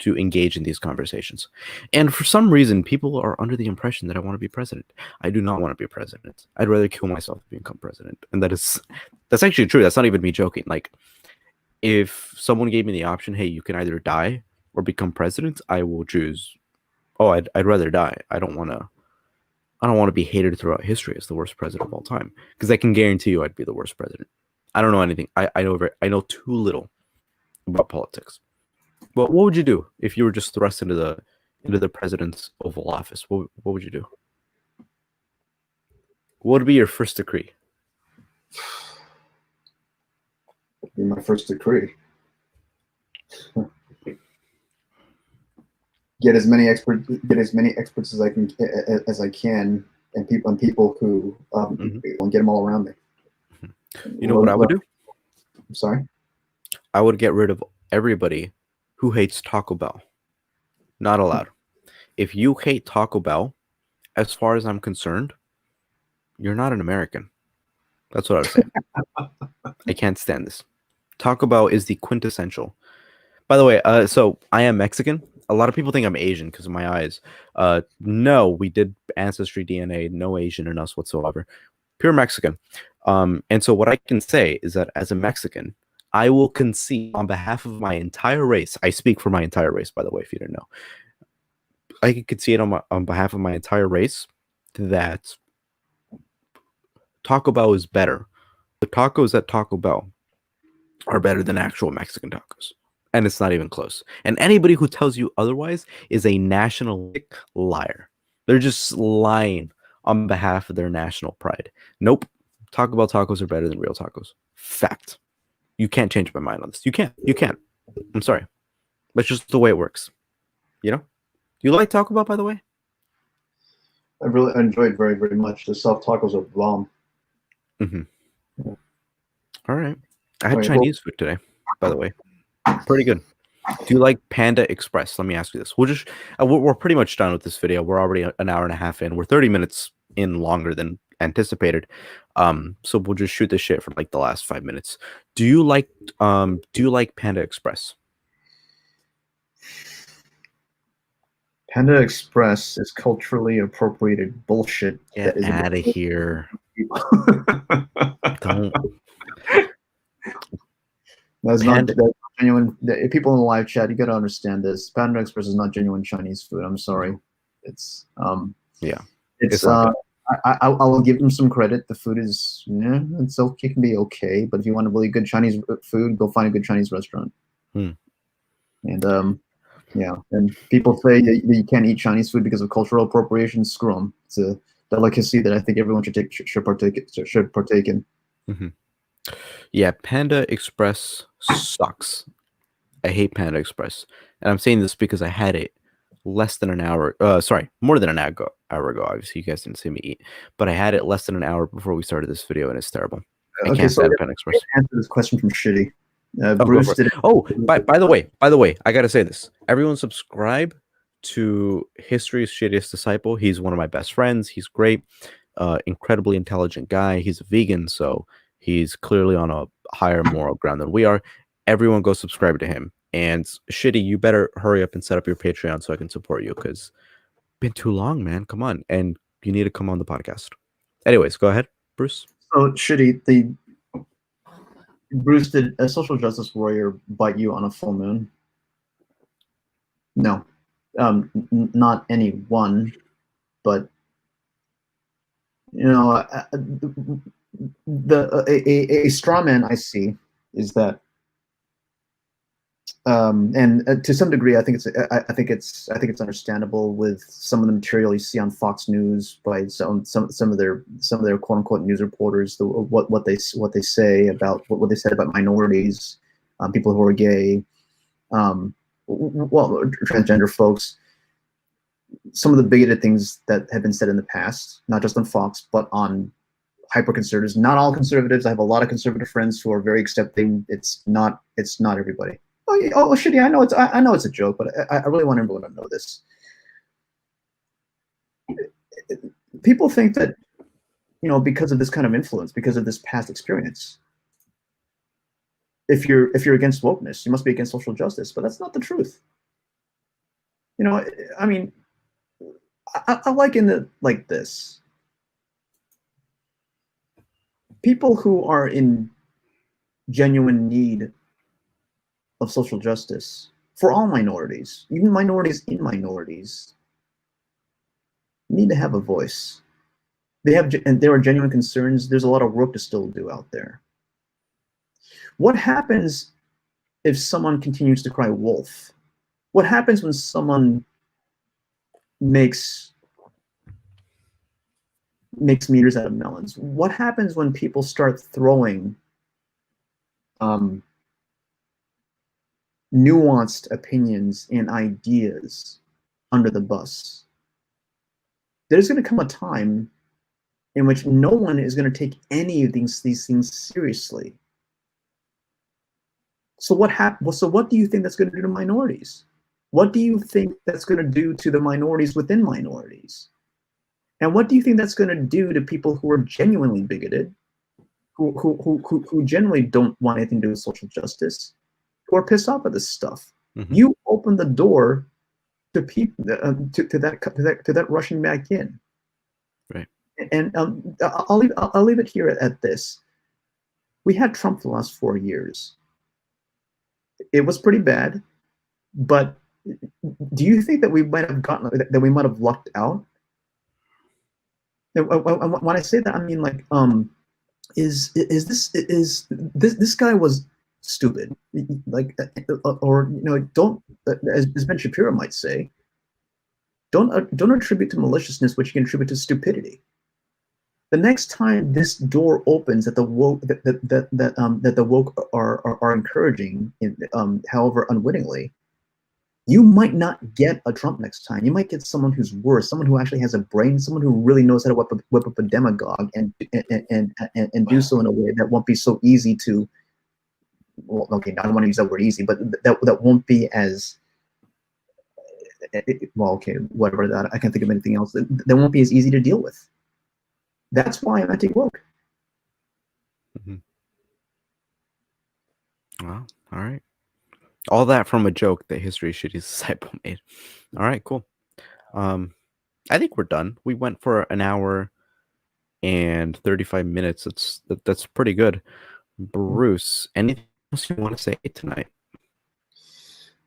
engage in these conversations. And for some reason, people are under the impression that I want to be president. I do not want to be president. I'd rather kill myself to become president. And that's actually true. That's not even me joking. Like, if someone gave me the option, hey, you can either die or become president, I will choose. Oh, I'd rather die. I don't want to be hated throughout history as the worst president of all time, because I can guarantee you I'd be the worst president. I don't know anything. I know too little about politics. But what would you do if you were just thrust into the president's Oval Office? What would you do? What would be your first decree? Be my first decree. Get as many experts as I can, and people who and get them all around me. You know what I would do? I'm sorry. I would get rid of everybody who hates Taco Bell. Not allowed. If you hate Taco Bell, as far as I'm concerned, you're not an American. That's what I would say. I can't stand this. Taco Bell is the quintessential. By the way, so I am Mexican. A lot of people think I'm Asian because of my eyes. No, we did ancestry DNA. No Asian in us whatsoever. Pure Mexican. And so what I can say is that as a Mexican, I will concede on behalf of my entire race. I speak for my entire race, by the way, if you didn't know. I can concede on behalf of my entire race that Taco Bell is better. The tacos at Taco Bell are better than actual Mexican tacos. And it's not even close. And anybody who tells you otherwise is a nationalistic liar. They're just lying on behalf of their national pride. Nope. Taco Bell tacos are better than real tacos. Fact. You can't change my mind on this. You can't. You can't. I'm sorry. That's just the way it works. You know? Do you like Taco Bell, by the way? I really enjoyed very, very much. The soft tacos are bomb. Mm-hmm. All right. I had Chinese food today, by the way. Pretty good. Do you like Panda Express? Let me ask you this. We'll just we're pretty much done with this video. We're already an hour and a half in. We're 30 minutes in longer than anticipated. So we'll just shoot the shit for like the last 5 minutes. Do you like Panda Express? Panda Express is culturally appropriated bullshit. Get out of here. Don't. That's not genuine. People in the live chat, you got to understand this. Panda Express is not genuine Chinese food. I'm sorry. It's yeah. It's I will give them some credit. The food is it's okay, it can be okay. But if you want a really good Chinese food, go find a good Chinese restaurant. And yeah, and people say that you can't eat Chinese food because of cultural appropriation. Screw them. It's a delicacy that I think everyone should partake in. Mm-hmm. Yeah, Panda Express sucks. I hate Panda Express, and I'm saying this because I had it less than an hour. More than an hour ago. Obviously, you guys didn't see me eat, but I had it less than an hour before we started this video, and it's terrible. I can't stand Panda Express. Answer this question from Shitty. Bruce did. By the way, I gotta say this. Everyone subscribe to History's Shittiest Disciple. He's one of my best friends. He's great, incredibly intelligent guy. He's a vegan, so he's clearly on a higher moral ground than we are. Everyone go subscribe to him. And Shitty, you better hurry up and set up your Patreon so I can support you, because it's been too long, man. Come on. And you need to come on the podcast. Anyways, go ahead, Bruce. So Shitty, Bruce, did a social justice warrior bite you on a full moon? No. Not any one, but a straw man I see is that, and to some degree, I think it's understandable with some of the material you see on Fox News by some of their quote unquote news reporters, what they say about what they said about minorities, people who are gay, transgender folks. Some of the bigoted things that have been said in the past, not just on Fox, but on hyper-conservatives. Not all conservatives. I have a lot of conservative friends who are very accepting. It's not everybody. Oh, Shitty, I know it's a joke, but I really want everyone to know this. People think that, because of this kind of influence, because of this past experience, if you're against wokeness, you must be against social justice. But that's not the truth. I mean, I liken it like this. People who are in genuine need of social justice, for all minorities, even minorities in minorities, need to have a voice. And there are genuine concerns. There's a lot of work to still do out there. What happens if someone continues to cry wolf? What happens when someone makes meters out of melons? What happens when people start throwing nuanced opinions and ideas under the bus? There's going to come a time in which no one is going to take any of these things seriously. So what So what do you think that's going to do to minorities? What do you think that's going to do to the minorities within minorities? And what do you think that's going to do to people who are genuinely bigoted, who generally don't want anything to do with social justice, who are pissed off at this stuff? Mm-hmm. You open the door to people to that rushing back in. Right. And I'll leave it here at this. We had Trump for the last 4 years. It was pretty bad, but do you think that we might have lucked out? When I say that, I mean like is this guy was stupid, like or don't, as Ben Shapiro might say, don't attribute to maliciousness what you can attribute to stupidity. The next time this door opens that the woke that the woke are encouraging, however unwittingly, you might not get a Trump next time. You might get someone who's worse, someone who actually has a brain, someone who really knows how to whip up a demagogue and do so in a way that won't be so easy to. Well, okay, I don't want to use that word easy, but that won't be as well. Okay, whatever that. I can't think of anything else that won't be as easy to deal with. That's why I'm anti-woke. Mm-hmm. Well, all right. All that from a joke that History Shitty's disciple made. All right, cool. I think we're done. We went for an hour and 35 minutes. That's pretty good. Bruce, anything else you want to say tonight?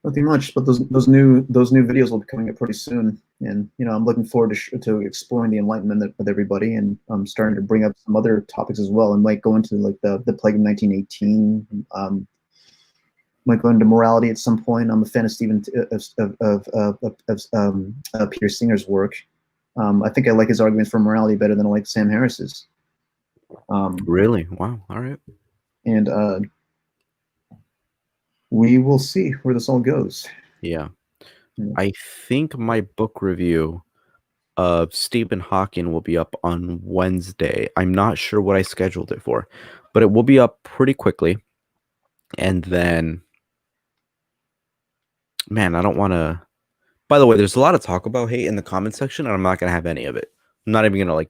Nothing much, but those new videos will be coming up pretty soon, and I'm looking forward to exploring the Enlightenment with everybody, and I'm starting to bring up some other topics as well, and might go into like the plague of 1918. Might go into morality at some point. I'm a fan of Peter Singer's work. I think I like his arguments for morality better than I like Sam Harris's. Really? Wow. All right. And we will see where this all goes. Yeah. I think my book review of Stephen Hawking will be up on Wednesday. I'm not sure what I scheduled it for, but it will be up pretty quickly. And then, man, I don't want to. By the way, there's a lot of talk about hate in the comment section, and I'm not going to have any of it. I'm not even going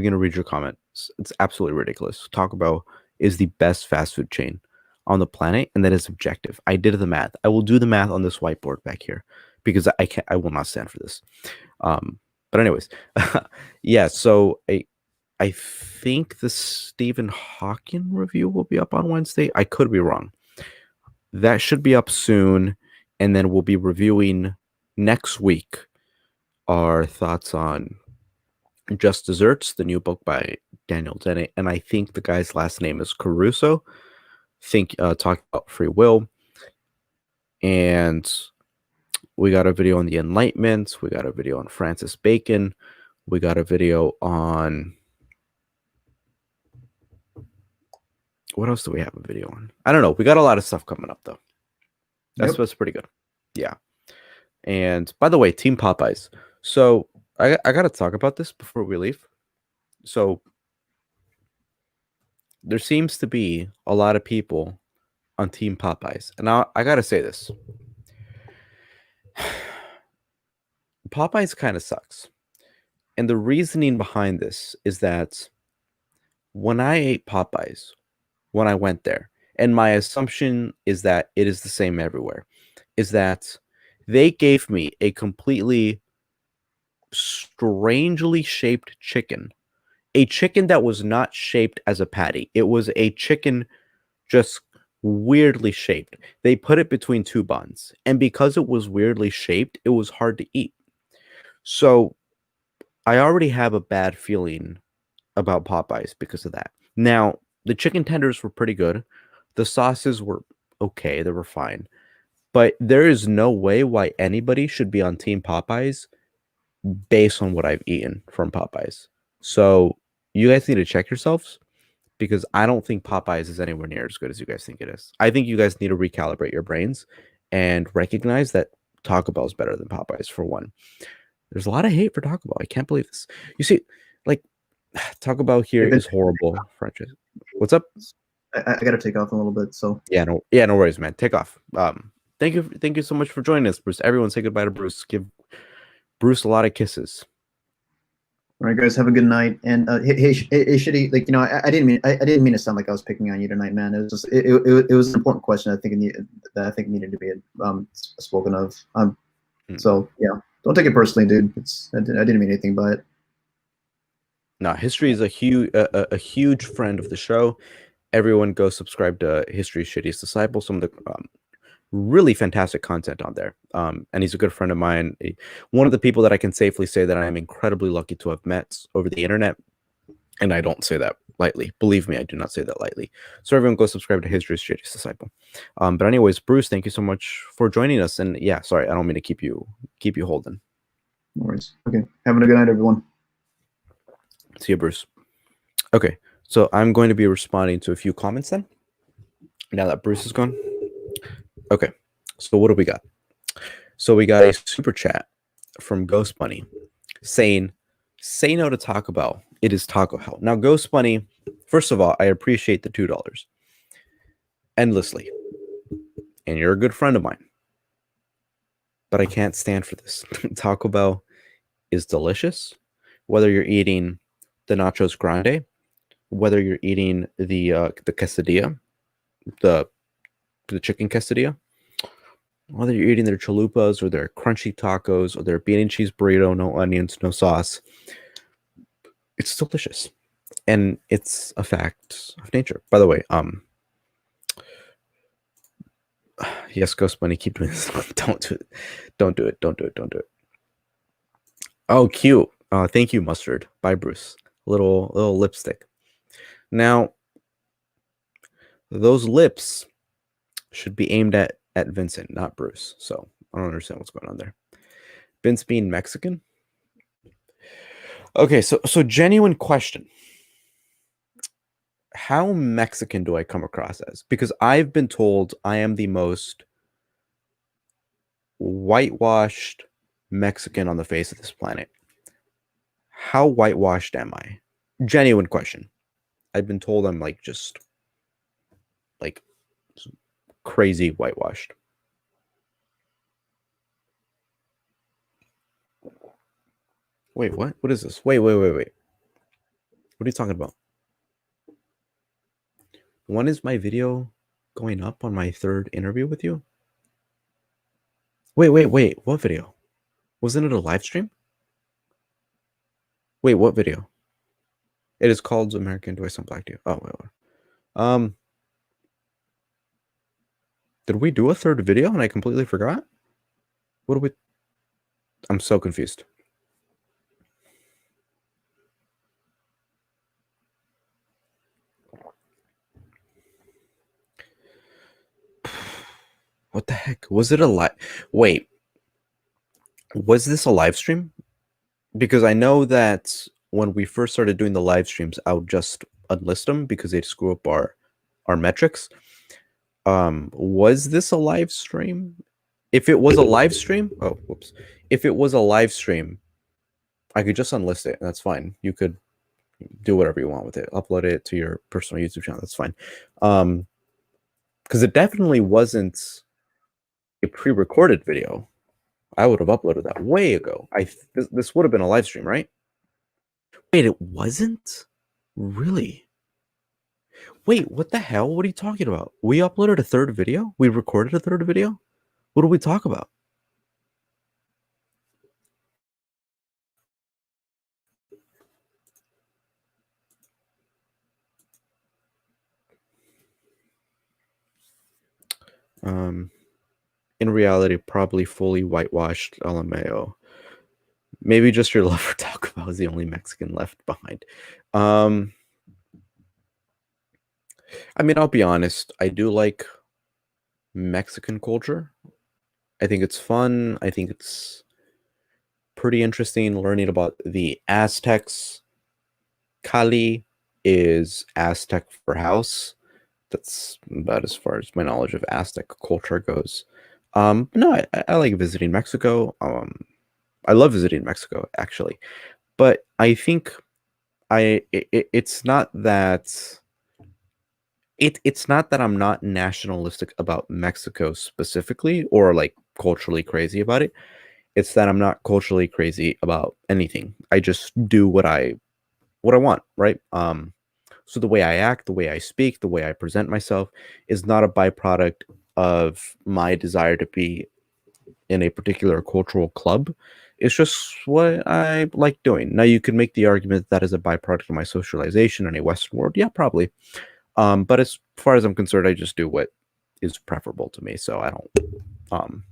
to read your comment. It's absolutely ridiculous. Talk about is the best fast food chain on the planet, and that is objective. I did the math. I will do the math on this whiteboard back here because I will not stand for this. But anyways, yeah. So I think the Stephen Hawking review will be up on Wednesday. I could be wrong. That should be up soon, and then we'll be reviewing next week our thoughts on Just Desserts, the new book by Daniel Dennett, and I think the guy's last name is Caruso. Talking about free will, and we got a video on the Enlightenment. We got a video on Francis Bacon. We got a video on what else do we have a video on? I don't know. We got a lot of stuff coming up though. That's pretty good. Yeah. And by the way, Team Popeyes. So I got to talk about this before we leave. So there seems to be a lot of people on Team Popeyes. And I got to say this. Popeyes kind of sucks. And the reasoning behind this is that when I ate Popeyes, when I went there, and my assumption is that it is the same everywhere, is that they gave me a completely strangely shaped chicken. A chicken that was not shaped as a patty. It was a chicken just weirdly shaped. They put it between two buns. And because it was weirdly shaped, it was hard to eat. So I already have a bad feeling about Popeyes because of that. Now, the chicken tenders were pretty good. The sauces were okay. They were fine. But there is no way why anybody should be on Team Popeyes based on what I've eaten from Popeyes. So you guys need to check yourselves because I don't think Popeyes is anywhere near as good as you guys think it is. I think you guys need to recalibrate your brains and recognize that Taco Bell is better than Popeyes for one. There's a lot of hate for Taco Bell. I can't believe this. You see, like Taco Bell here is horrible franchise. What's up? I got to take off in a little bit. So no worries, man. Take off. Thank you so much for joining us, Bruce. Everyone say goodbye to Bruce. Give Bruce a lot of kisses. all right, guys, have a good night. And hey, Shitty, like, I didn't mean to sound like I was picking on you tonight, man. It was just it was an important question. That I think needed to be spoken of. So yeah, don't take it personally, dude. I didn't mean anything by it. No, History is a huge friend of the show. Everyone go subscribe to History's Shittiest Disciple. Some of the really fantastic content on there. And he's a good friend of mine. One of the people that I can safely say that I am incredibly lucky to have met over the internet. And I don't say that lightly. Believe me, I do not say that lightly. So everyone go subscribe to History's Shittiest Disciple. But anyways, Bruce, thank you so much for joining us. And yeah, sorry, I don't mean to keep you holding. No worries. Okay. Having a good night, everyone. See you, Bruce. Okay, so I'm going to be responding to a few comments then. Now that Bruce is gone. Okay, so what do we got? So we got a super chat from Ghost Bunny saying, "Say no to Taco Bell. It is Taco Hell." Now, Ghost Bunny, first of all, I appreciate the $2 endlessly, and you're a good friend of mine. But I can't stand for this. Taco Bell is delicious, whether you're eating the nachos grande, whether you're eating the quesadilla, the chicken quesadilla, whether you're eating their chalupas or their crunchy tacos or their bean and cheese burrito, no onions, no sauce, it's delicious, and it's a fact of nature. By the way, yes, Ghost Bunny, keep doing this. Don't do it. Don't do it. Don't do it. Don't do it. Oh, cute. Thank you, Mustard. Bye, Bruce. Little lipstick. Now, those lips should be aimed at Vincent, not Bruce. So I don't understand what's going on there. Vince being Mexican. Okay, so genuine question. How Mexican do I come across as? Because I've been told I am the most whitewashed Mexican on the face of this planet. How whitewashed am I? Genuine question. I've been told I'm like just like crazy whitewashed. Wait, what? What is this? Wait. What are you talking about? When is my video going up on my third interview with you? Wait. What video? Wasn't it a live stream? Wait, what video? It is called American Do I Sound Black to You? Oh, wait. Did we do a third video and I completely forgot? What do we... I'm so confused. What the heck? Was it a live... Wait. Was this a live stream? Because I know that when we first started doing the live streams, I would just unlist them because they'd screw up our metrics. Was this a live stream? If it was a live stream... Oh, whoops. If it was a live stream, I could just unlist it. That's fine. You could do whatever you want with it. Upload it to your personal YouTube channel. That's fine. Because it definitely wasn't a pre-recorded video. I would have uploaded that way ago. This would have been a live stream, right? Wait, it wasn't? Really? Wait, what the hell? What are you talking about? We uploaded a third video? We recorded a third video? What do we talk about? In reality, probably fully whitewashed LMAO. Maybe just your love for Taco Bell is the only Mexican left behind. I mean, I'll be honest. I do like Mexican culture. I think it's fun. I think it's pretty interesting learning about the Aztecs. Cali is Aztec for house. That's about as far as my knowledge of Aztec culture goes. No, I like visiting Mexico. I love visiting Mexico, actually. But I think it's not that It's not that I'm not nationalistic about Mexico specifically or like culturally crazy about it. It's that I'm not culturally crazy about anything. I just do what I want, right? So the way I act, the way I speak, the way I present myself is not a byproduct of my desire to be in a particular cultural club. It's just what I like doing. Now, you could make the argument that is a byproduct of my socialization in a Western world. Yeah, probably. But as far as I'm concerned, I just do what is preferable to me. So um,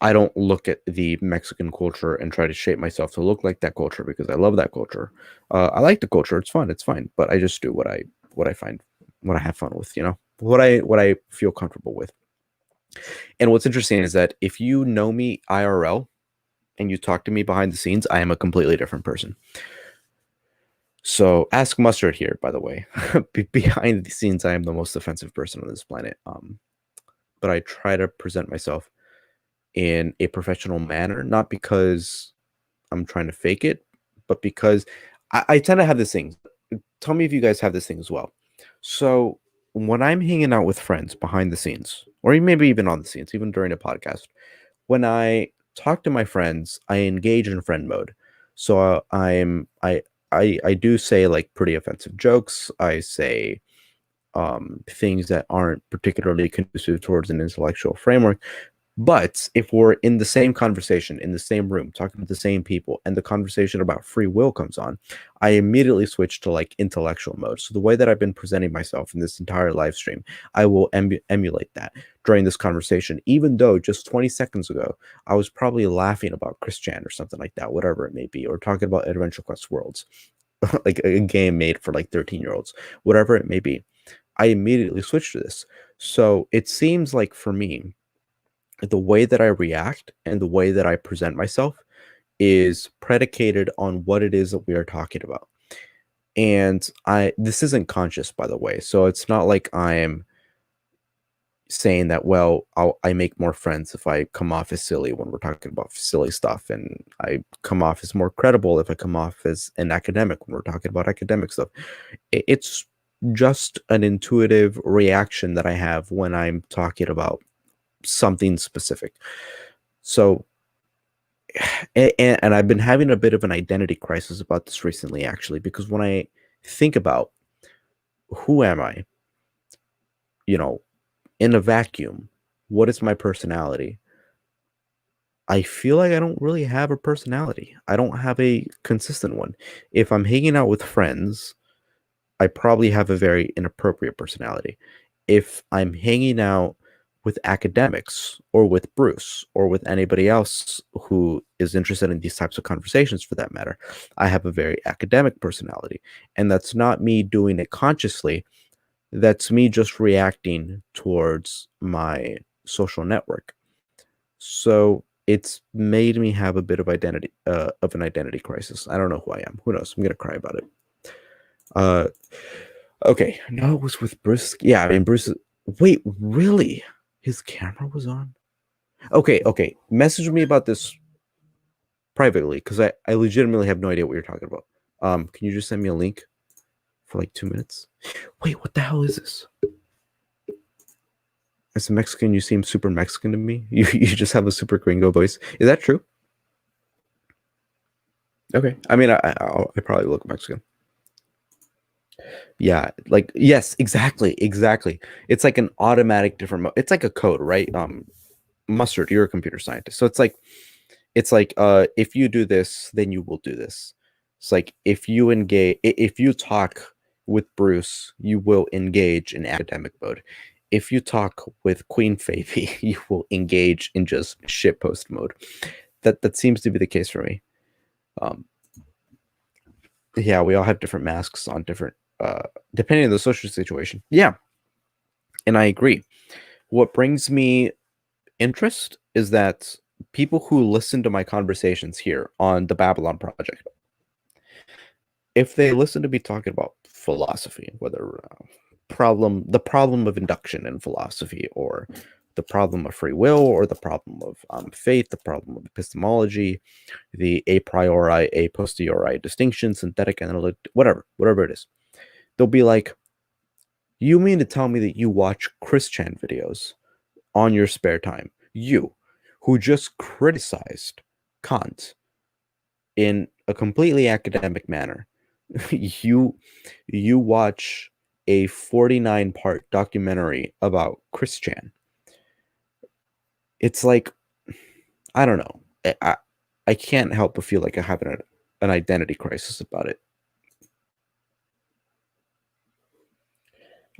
I don't look at the Mexican culture and try to shape myself to look like that culture because I love that culture. I like the culture; it's fun, it's fine. But I just do what I find, what I have fun with. You know, what I feel comfortable with. And what's interesting is that if you know me IRL and you talk to me behind the scenes, I am a completely different person. So ask Mustard here, by the way. Behind the scenes, I am the most offensive person on this planet. But I try to present myself in a professional manner, not because I'm trying to fake it, but because I tend to have this thing. Tell me if you guys have this thing as well. So when I'm hanging out with friends behind the scenes, or maybe even on the scenes, even during a podcast, when I talk to my friends, I engage in friend mode. So I do say like pretty offensive jokes. I say things that aren't particularly conducive towards an intellectual framework. But if we're in the same conversation, in the same room, talking to the same people, and the conversation about free will comes on, I immediately switch to like intellectual mode. So the way that I've been presenting myself in this entire live stream, I will emulate that during this conversation, even though just 20 seconds ago, I was probably laughing about Christian or something like that, whatever it may be, or talking about Adventure Quest Worlds, like a game made for like 13-year-olds, whatever it may be. I immediately switch to this. So it seems like for me, the way that I react and the way that I present myself is predicated on what it is that we are talking about. And this isn't conscious, by the way. So it's not like I'm saying that, well, I make more friends if I come off as silly when we're talking about silly stuff. And I come off as more credible if I come off as an academic when we're talking about academic stuff. It's just an intuitive reaction that I have when I'm talking about something specific. So, and I've been having a bit of an identity crisis about this recently, actually, because when I think about who am I, you know, in a vacuum, what is my personality? I feel like I don't really have a personality. I don't have a consistent one. If I'm hanging out with friends, I probably have a very inappropriate personality. If I'm hanging out with academics or with Bruce or with anybody else who is interested in these types of conversations for that matter, I have a very academic personality. And that's not me doing it consciously. That's me just reacting towards my social network. So it's made me have a bit of an identity crisis. I don't know who I am. Who knows? I'm gonna cry about it. Uh, okay. No, it was with Bruce. Yeah, I mean Bruce. Wait, really? His camera was on? Okay. Message me about this privately because I legitimately have no idea what you're talking about. Can you just send me a link for like 2 minutes? Wait, what the hell is this? As a Mexican, you seem super Mexican to me. You just have a super gringo voice. Is that true? Okay. I mean, I probably look Mexican. Yeah, like yes, exactly. It's like an automatic different. It's like a code, right? Mustard, you're a computer scientist, so it's like if you do this, then you will do this. It's like if you talk with Bruce, you will engage in academic mode. If you talk with Queen Favy, you will engage in just shitpost mode. That seems to be the case for me. Um, yeah, we all have different masks on different depending on the social situation. Yeah, and I agree. What brings me interest is that people who listen to my conversations here on the Babylon Project, if they listen to me talking about philosophy, whether the problem of induction in philosophy, or the problem of free will, or the problem of faith, the problem of epistemology, the a priori, a posteriori distinction, synthetic analytic, whatever it is, they'll be like, You mean to tell me that you watch Chris Chan videos on your spare time? You, who just criticized Kant in a completely academic manner, you you watch a 49-part documentary about Chris Chan. It's like, I don't know. I can't help but feel like I have an identity crisis about it.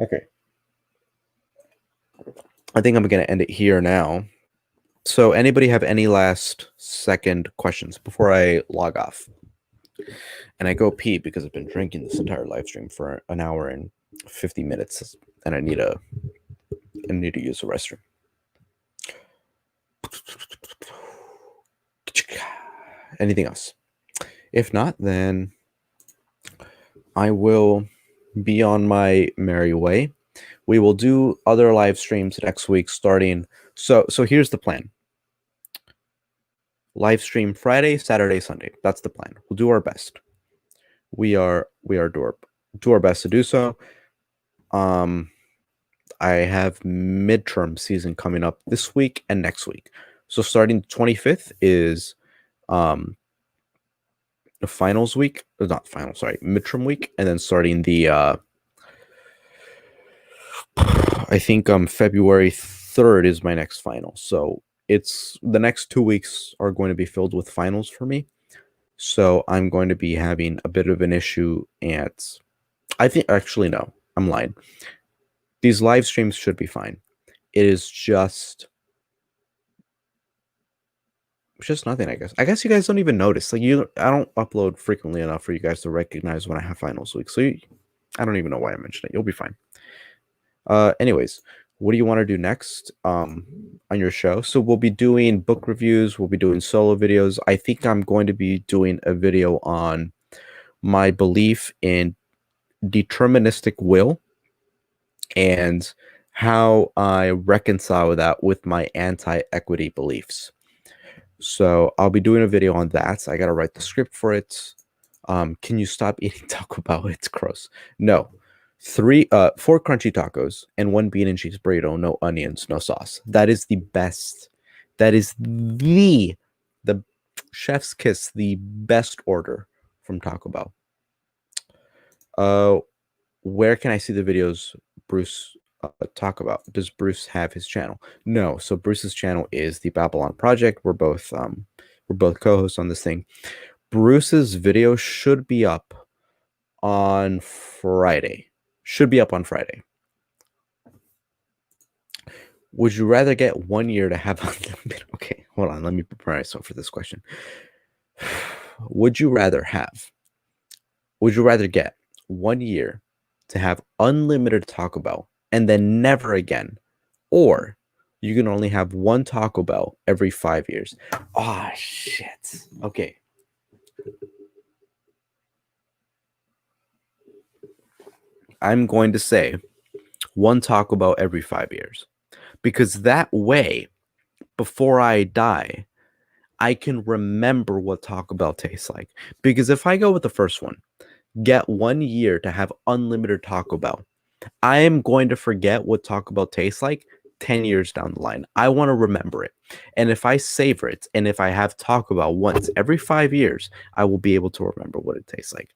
Okay. I think I'm going to end it here now. So, anybody have any last second questions before I log off? And I go pee because I've been drinking this entire live stream for an hour and 50 minutes, and I need to use the restroom. Anything else? If not, then I will be on my merry way. We will do other live streams next week starting. So here's the plan. Live stream Friday, Saturday, Sunday. That's the plan. We'll do our best. We are do our best to do so. I have midterm season coming up this week and next week. So starting the 25th is the finals week, not final, sorry, midterm week, and then starting the I think February 3rd is my next final. So it's the next 2 weeks are going to be filled with finals for me. So I'm going to be having a bit of an issue at I think actually no, I'm lying. These live streams should be fine. It is just nothing, I guess. I guess you guys don't even notice. Like I don't upload frequently enough for you guys to recognize when I have finals week. So I don't even know why I mentioned it. You'll be fine. Anyways, what do you want to do next on your show? So we'll be doing book reviews. We'll be doing solo videos. I think I'm going to be doing a video on my belief in deterministic will and how I reconcile that with my anti-equity beliefs. So I'll be doing a video on that. I got to write the script for it. Can you stop eating Taco Bell? It's gross. No. 4 crunchy tacos and 1 bean and cheese burrito, no onions, no sauce. That is the best. That is the chef's kiss, the best order from Taco Bell. Where can I see the videos Bruce talk about? Does Bruce have his channel? No. So Bruce's channel is the Babylon Project. We're both co-hosts on this thing. Bruce's video should be up on Friday. Would you rather get 1 year to have unlimited? Okay, hold on. Let me prepare myself for this question. Would you rather get 1 year to have unlimited Taco Bell and then never again, or you can only have one Taco Bell every 5 years? Oh, shit. Okay. I'm going to say one Taco Bell every 5 years, because that way, before I die, I can remember what Taco Bell tastes like. Because if I go with the first one, get 1 year to have unlimited Taco Bell, I am going to forget what Taco Bell tastes like 10 years down the line. I want to remember it. And if I savor it, and if I have Taco Bell once every 5 years, I will be able to remember what it tastes like.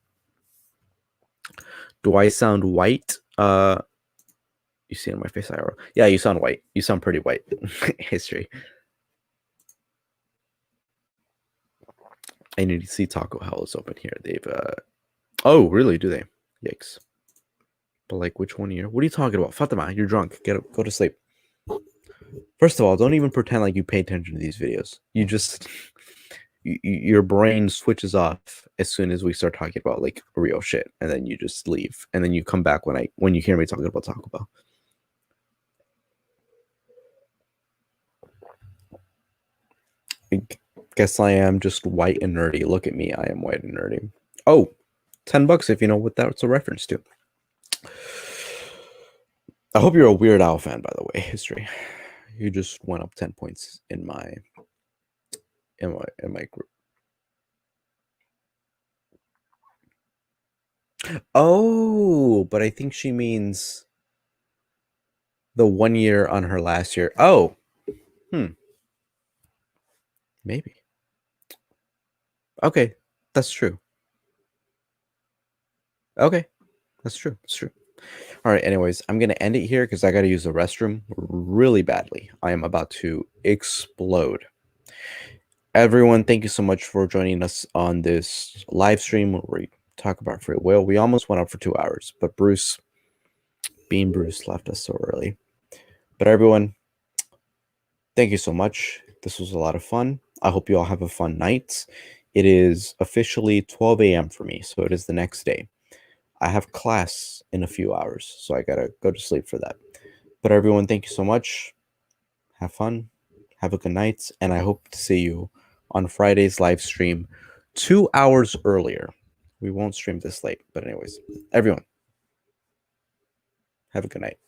Do I sound white? You see it on my face, IRL. Yeah, you sound white. You sound pretty white. History. I need to see Taco Hell is open here. They've oh, really? Do they? Yikes. But like, which 1 year? What are you talking about? Fatima, you're drunk. Get up, go to sleep. First of all, don't even pretend like you pay attention to these videos. You just your brain switches off as soon as we start talking about like real shit, and then you just leave, and then you come back when you hear me talking about Taco Bell. I guess I am just white and nerdy. Look at me, I am white and nerdy. Oh, $10 if you know what that's a reference to. I hope you're a Weird Al fan, by the way. History. You just went up 10 points in my group. Oh, but I think she means The 1 year on her last year. Oh, maybe. Okay, that's true. Okay, that's true. That's true. All right. Anyways, I'm gonna end it here because I gotta use the restroom really badly. I am about to explode. Everyone, thank you so much for joining us on this live stream where we talk about free will. We almost went up for 2 hours, but Bean Bruce, left us so early. But everyone, thank you so much. This was a lot of fun. I hope you all have a fun night. It is officially 12 a.m. for me, so it is the next day. I have class in a few hours, so I gotta go to sleep for that. But everyone, thank you so much. Have fun. Have a good night, and I hope to see you on Friday's live stream 2 hours earlier. We won't stream this late, but anyways, everyone, have a good night.